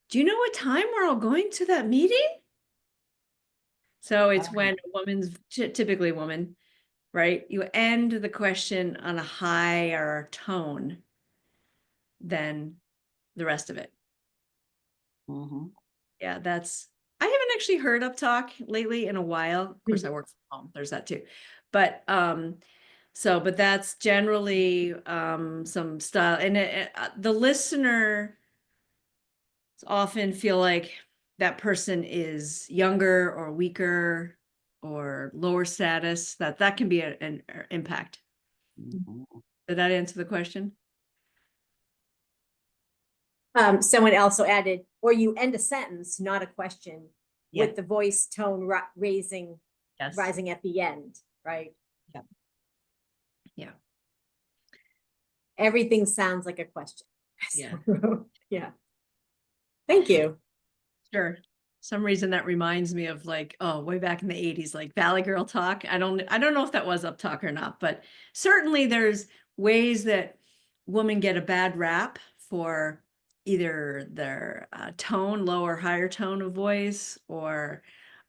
Speaker 2: Do you know what time we're all going to that meeting? So it's when a woman's, typically a woman, right? You end the question on a higher tone than the rest of it. Yeah, I haven't actually heard uptalk lately in a while. Of course, I work from home. There's that too. But but that's generally some style, and the listener often feel like that person is younger or weaker or lower status. That can be an impact. Did that answer the question?
Speaker 1: Someone also added, or you end a sentence, not a question, with the voice tone rising at the end, right?
Speaker 2: Yeah.
Speaker 1: Everything sounds like a question.
Speaker 2: Yeah.
Speaker 1: Yeah. Thank you.
Speaker 2: Sure. Some reason that reminds me of, like, way back in the 80s, like Valley Girl talk. I don't know if that was uptalk or not, but certainly there's ways that women get a bad rap for either their tone, low or higher tone of voice, or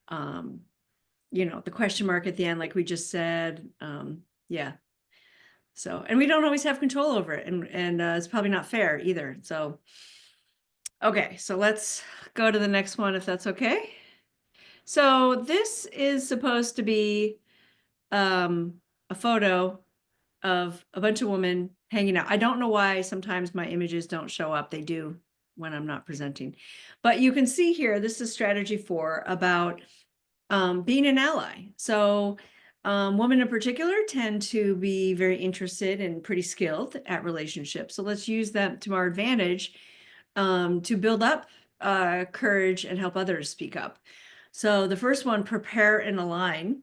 Speaker 2: the question mark at the end, like we just said. Yeah. So, and we don't always have control over it, and it's probably not fair either. So, okay, so let's go to the next one, if that's okay. So this is supposed to be a photo of a bunch of women hanging out. I don't know why sometimes my images don't show up. They do when I'm not presenting. But you can see here, this is strategy 4 about being an ally. So women in particular tend to be very interested and pretty skilled at relationships. So let's use that to our advantage to build up courage and help others speak up. So the first one, prepare and align.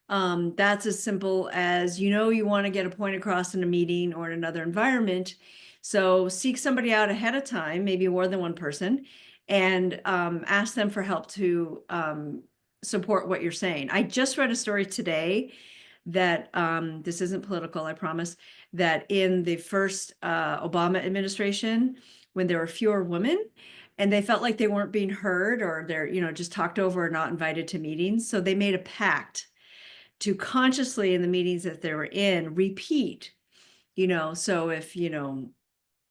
Speaker 2: That's as simple as, you want to get a point across in a meeting or in another environment. So seek somebody out ahead of time, maybe more than one person, and ask them for help to support what you're saying. I just read a story today that this isn't political, I promise, that in the first Obama administration, when there were fewer women and they felt like they weren't being heard, or they're, just talked over or not invited to meetings. So they made a pact to consciously, in the meetings that they were in, repeat, so if,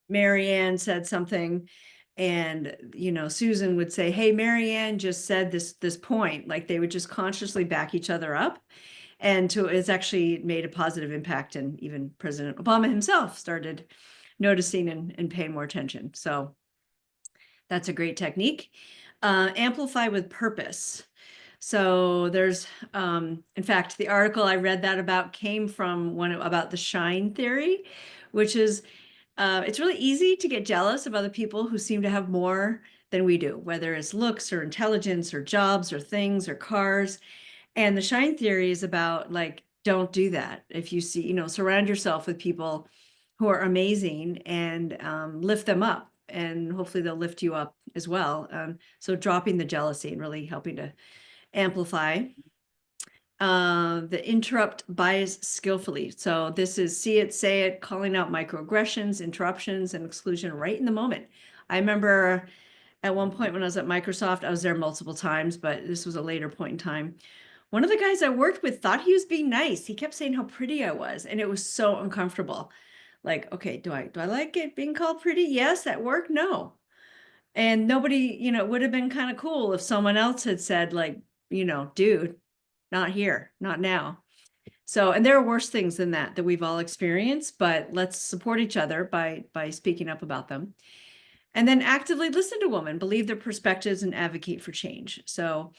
Speaker 2: Marianne said something and, Susan would say, hey, Marianne just said this point, like they would just consciously back each other up. And it's actually made a positive impact. And even President Obama himself started noticing and paying more attention. So that's a great technique. Amplify with purpose. So there's, in fact, the article I read that about came from one about the shine theory, which is, it's really easy to get jealous of other people who seem to have more than we do, whether it's looks or intelligence or jobs or things or cars. And the shine theory is about, like, don't do that. If you see, surround yourself with people who are amazing and lift them up, and hopefully they'll lift you up as well. So dropping the jealousy and really helping to amplify. The interrupt bias skillfully. So this is see it, say it, calling out microaggressions, interruptions, and exclusion right in the moment. I remember at one point when I was at Microsoft, I was there multiple times, but this was a later point in time. One of the guys I worked with thought he was being nice. He kept saying how pretty I was, and it was so uncomfortable. Like, okay, do I like it being called pretty? Yes. At work, no. And nobody, it would have been kind of cool if someone else had said, like, dude, not here, not now. So, and there are worse things than that we've all experienced, but let's support each other by speaking up about them. And then actively listen to women, believe their perspectives, and advocate for change. So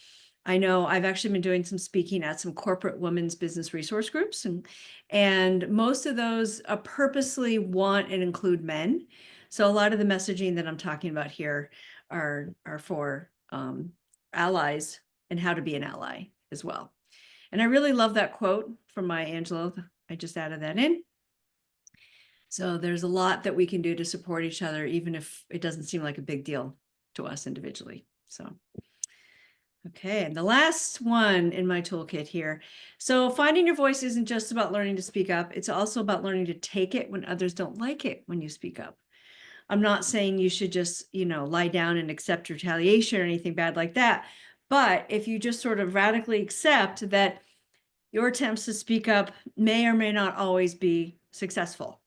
Speaker 2: I know I've actually been doing some speaking at some corporate women's business resource groups, and most of those purposely want and include men. So a lot of the messaging that I'm talking about here are for allies and how to be an ally as well. And I really love that quote from Maya Angelou. I just added that in. So there's a lot that we can do to support each other, even if it doesn't seem like a big deal to us individually. So, okay. And the last one in my toolkit here. So finding your voice isn't just about learning to speak up. It's also about learning to take it when others don't like it when you speak up. I'm not saying you should just, lie down and accept retaliation or anything bad like that. But if you just sort of radically accept that your attempts to speak up may or may not always be successful,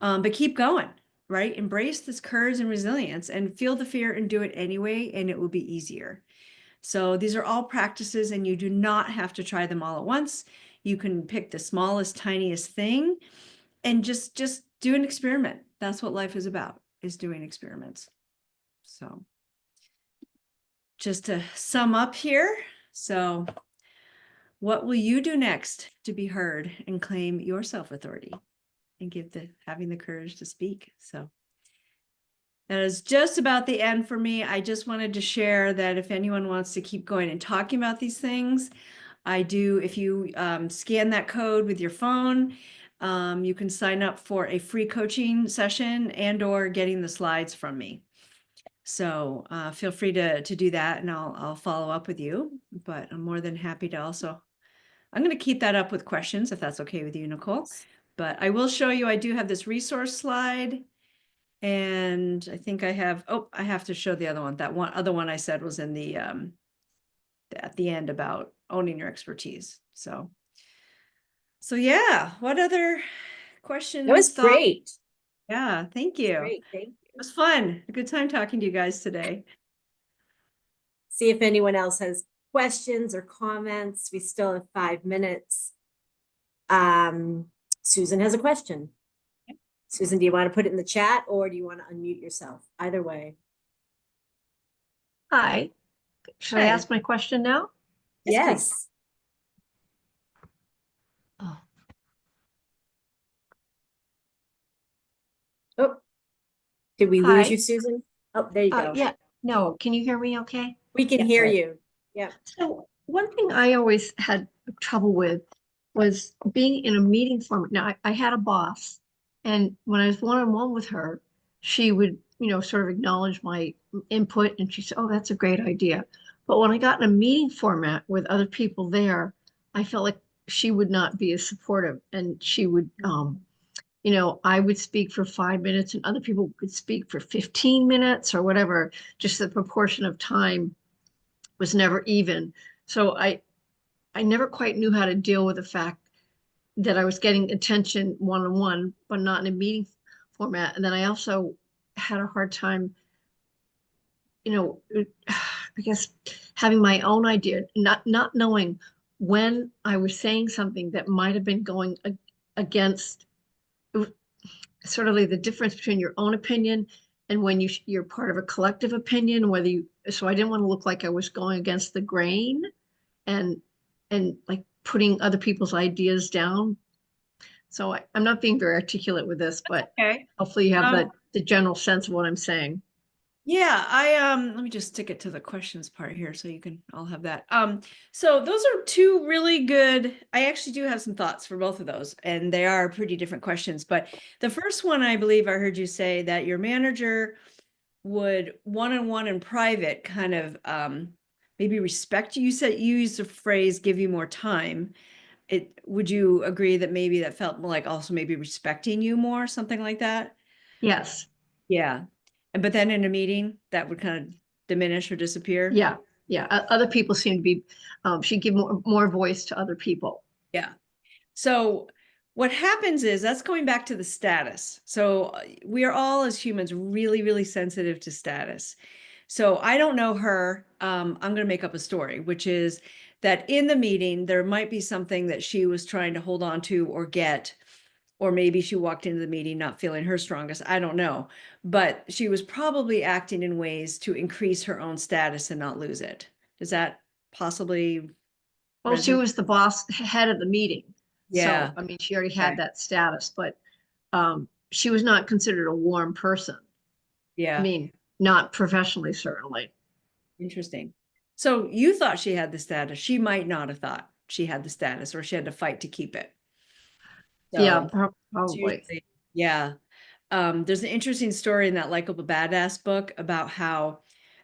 Speaker 2: but keep going, right? Embrace this courage and resilience and feel the fear and do it anyway, and it will be easier. So these are all practices, and you do not have to try them all at once. You can pick the smallest, tiniest thing and just do an experiment. That's what life is about, is doing experiments. So just to sum up here. So what will you do next to be heard and claim your self-authority and having the courage to speak? So that is just about the end for me. I just wanted to share that if anyone wants to keep going and talking about these things, I do. If you scan that code with your phone, you can sign up for a free coaching session and/or getting the slides from me. So feel free to do that, and I'll follow up with you. But I'm more than happy to also. I'm going to keep that up with questions if that's okay with you, Nicole. But I will show you. I do have this resource slide. And I think I have, I have to show the other one. That other one I said was in the, at the end about owning your expertise. So yeah, what other questions?
Speaker 1: That was
Speaker 2: thoughts?
Speaker 1: great.
Speaker 2: Yeah, thank you.
Speaker 1: Great, thank you.
Speaker 2: It was fun. A good time talking to you guys today.
Speaker 1: See if anyone else has questions or comments. We still have 5 minutes. Susan has a question. Susan, do you want to put it in the chat or do you want to unmute yourself? Either way.
Speaker 3: Hi. Should I ask my question now?
Speaker 1: Yes.
Speaker 5: Oh,
Speaker 1: Oh, did we lose
Speaker 5: Hi.
Speaker 1: you, Susan? Oh, there you go.
Speaker 5: yeah, no, can you hear me okay?
Speaker 1: We can
Speaker 5: Yeah,
Speaker 1: hear
Speaker 5: great.
Speaker 1: you. Yeah.
Speaker 5: So one thing I always had trouble with was being in a meeting format. Now, I had a boss, and when I was one-on-one with her, she would, sort of acknowledge my input, and she said, "Oh, that's a great idea." But when I got in a meeting format with other people there, I felt like she would not be as supportive, and she would, I would speak for 5 minutes, and other people could speak for 15 minutes or whatever. Just the proportion of time was never even. So I never quite knew how to deal with the fact that I was getting attention one-on-one, but not in a meeting format. And then I also had a hard time, I guess having my own idea, not knowing when I was saying something that might have been going against sort of like the difference between your own opinion and when you're part of a collective opinion, so I didn't want to look like I was going against the grain and like putting other people's ideas down. So I'm not being very articulate with this, but
Speaker 2: Okay.
Speaker 5: hopefully you have the general sense of what I'm saying.
Speaker 2: Yeah, let me just stick it to the questions part here so you can all have that. So those are two really good. I actually do have some thoughts for both of those, and they are pretty different questions. But the first one, I believe I heard you say that your manager would one-on-one in private kind of maybe respect you. You said you used the phrase give you more time. Would you agree that maybe that felt like also maybe respecting you more, something like that?
Speaker 5: Yes.
Speaker 2: Yeah. But then in a meeting, that would kind of diminish or disappear.
Speaker 5: Yeah. Yeah. Other people seem to be, should give more voice to other people.
Speaker 2: Yeah. So what happens is that's going back to the status. So we are all as humans really, really sensitive to status. So I don't know her. I'm going to make up a story, which is that in the meeting, there might be something that she was trying to hold on to or get. Or maybe she walked into the meeting not feeling her strongest. I don't know. But she was probably acting in ways to increase her own status and not lose it. Does that possibly
Speaker 5: Well, she
Speaker 2: resonate?
Speaker 5: was the boss head of the meeting.
Speaker 2: Yeah.
Speaker 5: So, I mean, she already had
Speaker 2: Okay.
Speaker 5: that status, but she was not considered a warm person. I
Speaker 2: Yeah.
Speaker 5: mean, not professionally, certainly.
Speaker 2: Interesting. So you thought she had the status. She might not have thought she had the status, or she had to fight to keep it.
Speaker 5: Yeah,
Speaker 2: So it's
Speaker 5: probably.
Speaker 2: usually, yeah. There's an interesting story in that Likeable Badass book about how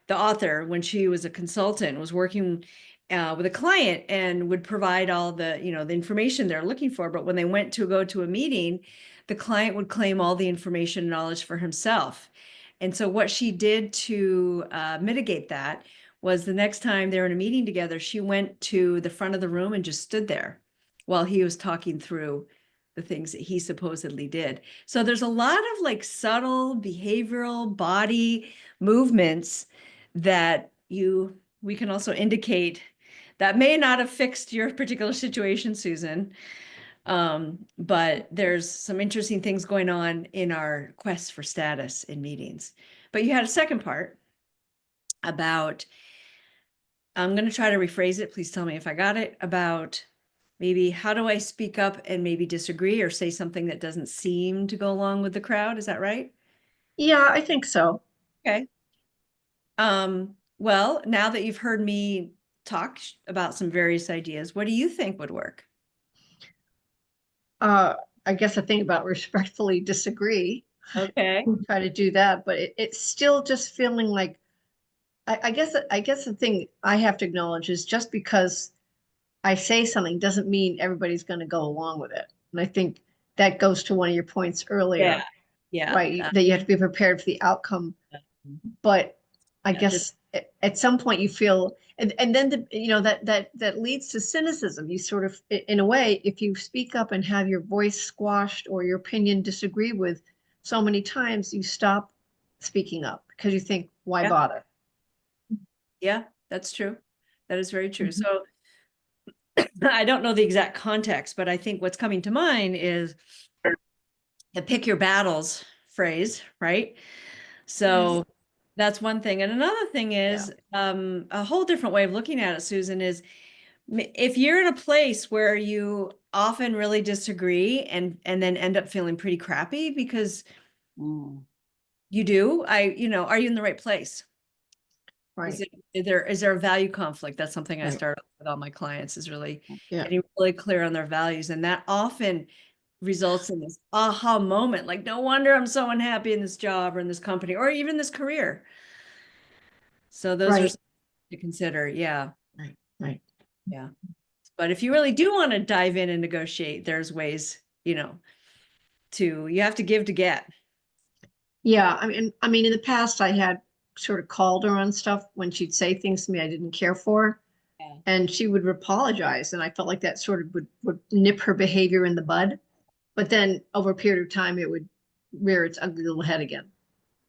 Speaker 2: the author, when she was a consultant, was working with a client and would provide all the, the information they're looking for. But when they went to go to a meeting, the client would claim all the information and knowledge for himself. And so what she did to mitigate that was the next time they were in a meeting together, she went to the front of the room and just stood there while he was talking through the things that he supposedly did. So there's a lot of like subtle behavioral body movements that we can also indicate that may not have fixed your particular situation, Susan. But there's some interesting things going on in our quest for status in meetings. But you had a second part about, I'm going to try to rephrase it. Please tell me if I got it, about maybe how do I speak up and maybe disagree or say something that doesn't seem to go along with the crowd? Is that right?
Speaker 5: Yeah, I think so.
Speaker 2: Okay. Well, now that you've heard me talk about some various ideas, what do you think would work?
Speaker 5: I guess I think about respectfully disagree,
Speaker 2: Okay.
Speaker 5: try to do that, but it's still just feeling like I guess the thing I have to acknowledge is just because I say something doesn't mean everybody's going to go along with it. And I think that goes to one of your points earlier,
Speaker 2: Yeah. Yeah.
Speaker 5: right? That you have to be prepared for the outcome. But I
Speaker 2: Yeah,
Speaker 5: guess at some point you feel, and then that leads to cynicism. You sort of, in a way, if you speak up and have your voice squashed or your opinion disagreed with so many times, you stop speaking up because you think, why
Speaker 2: Yeah.
Speaker 5: bother?
Speaker 2: Yeah, that's true. That is very true.
Speaker 5: Mhm.
Speaker 2: So I don't know the exact context, but I think what's coming to mind is the pick your battles phrase, right? So that's one thing. And another thing is a whole different way of looking at it, Susan, is if you're in a place where you often really disagree and then end up feeling pretty crappy because
Speaker 4: Mm.
Speaker 2: you do, are you in the right place?
Speaker 5: Right.
Speaker 2: Is there a value conflict? That's something I
Speaker 5: Right.
Speaker 2: start with all my clients, is really
Speaker 5: Yeah.
Speaker 2: getting really clear on their values. And that often results in this aha moment, like, no wonder I'm so unhappy in this job or in this company or even this career. So those are
Speaker 5: Right.
Speaker 2: something to consider. Yeah.
Speaker 5: Right. Right.
Speaker 2: Yeah. But if you really do want to dive in and negotiate, there's ways, you have to give to get.
Speaker 5: Yeah. I mean, in the past, I had sort of called her on stuff when she'd say things to me I didn't care for,
Speaker 2: Yeah.
Speaker 5: and she would apologize, and I felt like that sort of would nip her behavior in the bud. But then over a period of time, it would rear its ugly little head again.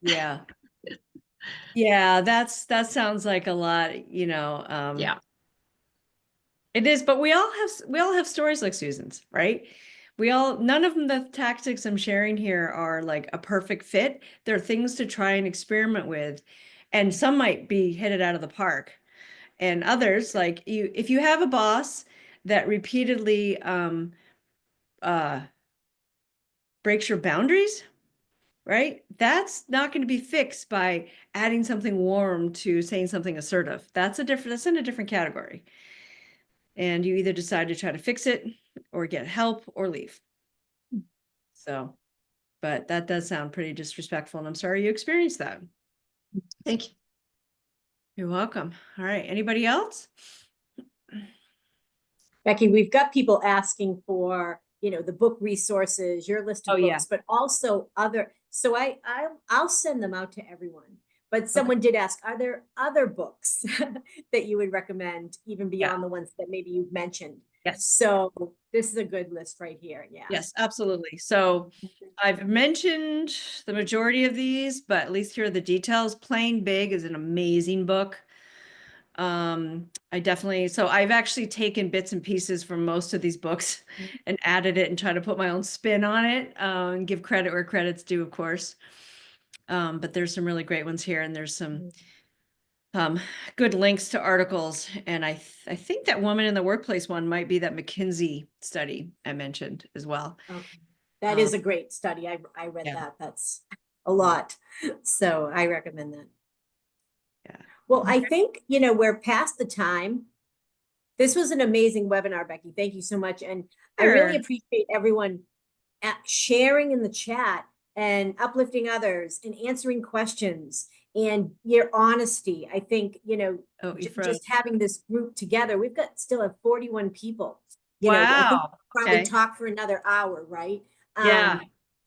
Speaker 2: Yeah. Yeah, that sounds like a lot,
Speaker 5: Yeah.
Speaker 2: It is, but we all have stories like Susan's, right? None of them, the tactics I'm sharing here are like a perfect fit. They're things to try and experiment with. And some might be hit it out of the park. And others, like if you have a boss that repeatedly breaks your boundaries, right? That's not going to be fixed by adding something warm to saying something assertive. That's in a different category. And you either decide to try to fix it or get help or leave. So, but that does sound pretty disrespectful, and I'm sorry you experienced that.
Speaker 5: Thank you.
Speaker 2: You're welcome. All right. Anybody else?
Speaker 1: Becky, we've got people asking for, the book resources, your list of
Speaker 2: Oh, yeah.
Speaker 1: books, but also other. So I'll send them out to everyone. But someone did ask, are there other books that you would recommend, even beyond the ones that maybe you've mentioned?
Speaker 2: Yes.
Speaker 1: So this is a good list right here. Yeah.
Speaker 2: Yes, absolutely. So I've mentioned the majority of these, but at least here are the details. Playing Big is an amazing book. I've actually taken bits and pieces from most of these books and added it and tried to put my own spin on it, and give credit where credit's due, of course. But there's some really great ones here, and there's some good links to articles. And I think that Woman in the Workplace one might be that McKinsey study I mentioned as well.
Speaker 1: Okay. That is a great study. I read that. That's a lot. So I recommend that.
Speaker 2: Yeah.
Speaker 1: Well, I think, we're past the time. This was an amazing webinar, Becky. Thank you so much. And I really appreciate everyone sharing in the chat and uplifting others and answering questions and your honesty. I think, just having this group together, we've got still have 41 people. I think we'll probably talk for another hour, right?
Speaker 2: Yeah.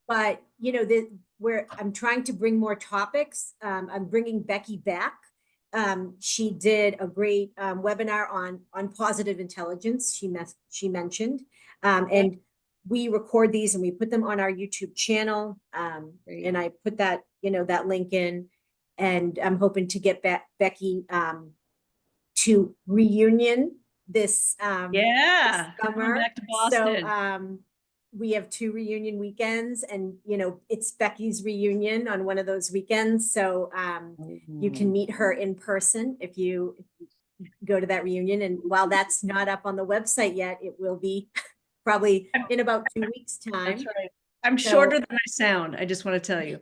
Speaker 1: But, I'm trying to bring more topics. I'm bringing Becky back. She did a great webinar on positive intelligence. She mentioned, and we record these and we put them on our YouTube channel. And I put that that link in, and I'm hoping to get Becky to reunion this
Speaker 2: Come
Speaker 1: summer.
Speaker 2: back to Boston.
Speaker 1: So we have 2 reunion weekends, and it's Becky's reunion on one of those weekends. So you can meet her in person if you go to that reunion. And while that's not up on the website yet, it will be probably in about 2 weeks' time.
Speaker 2: That's right. I'm shorter than I sound. I just want to tell you.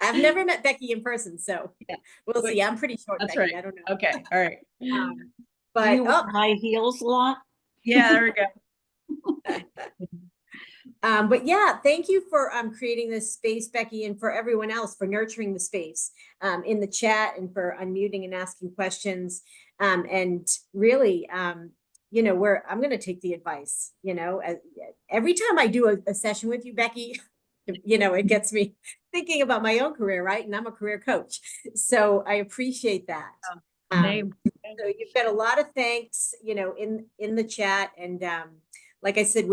Speaker 1: I've never met Becky in person, so we'll see. I'm pretty short,
Speaker 2: That's
Speaker 1: Becky.
Speaker 2: right.
Speaker 1: I don't know.
Speaker 2: Okay. All right.
Speaker 1: But
Speaker 4: you wear high heels a lot?
Speaker 2: Yeah, there we go.
Speaker 1: But yeah, thank you for creating this space, Becky, and for everyone else for nurturing the space in the chat and for unmuting and asking questions. And really, I'm going to take the advice. Every time I do a session with you, Becky, it gets me thinking about my own career, right? And I'm a career coach, so I appreciate that. So you've got a lot of thanks, in the chat, and like I said,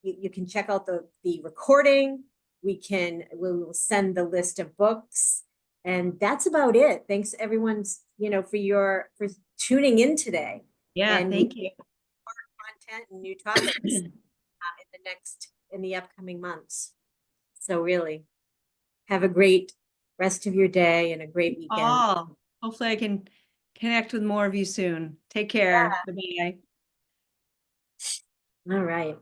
Speaker 1: you can check out the recording. We'll send the list of books, and that's about it. Thanks everyone, for tuning in today.
Speaker 2: Yeah,
Speaker 1: and
Speaker 2: thank you.
Speaker 1: Content and new topics in the upcoming months. So really, have a great rest of your day and a great weekend.
Speaker 2: Hopefully I can connect with more of you soon. Take care. Bye-bye.
Speaker 1: All right.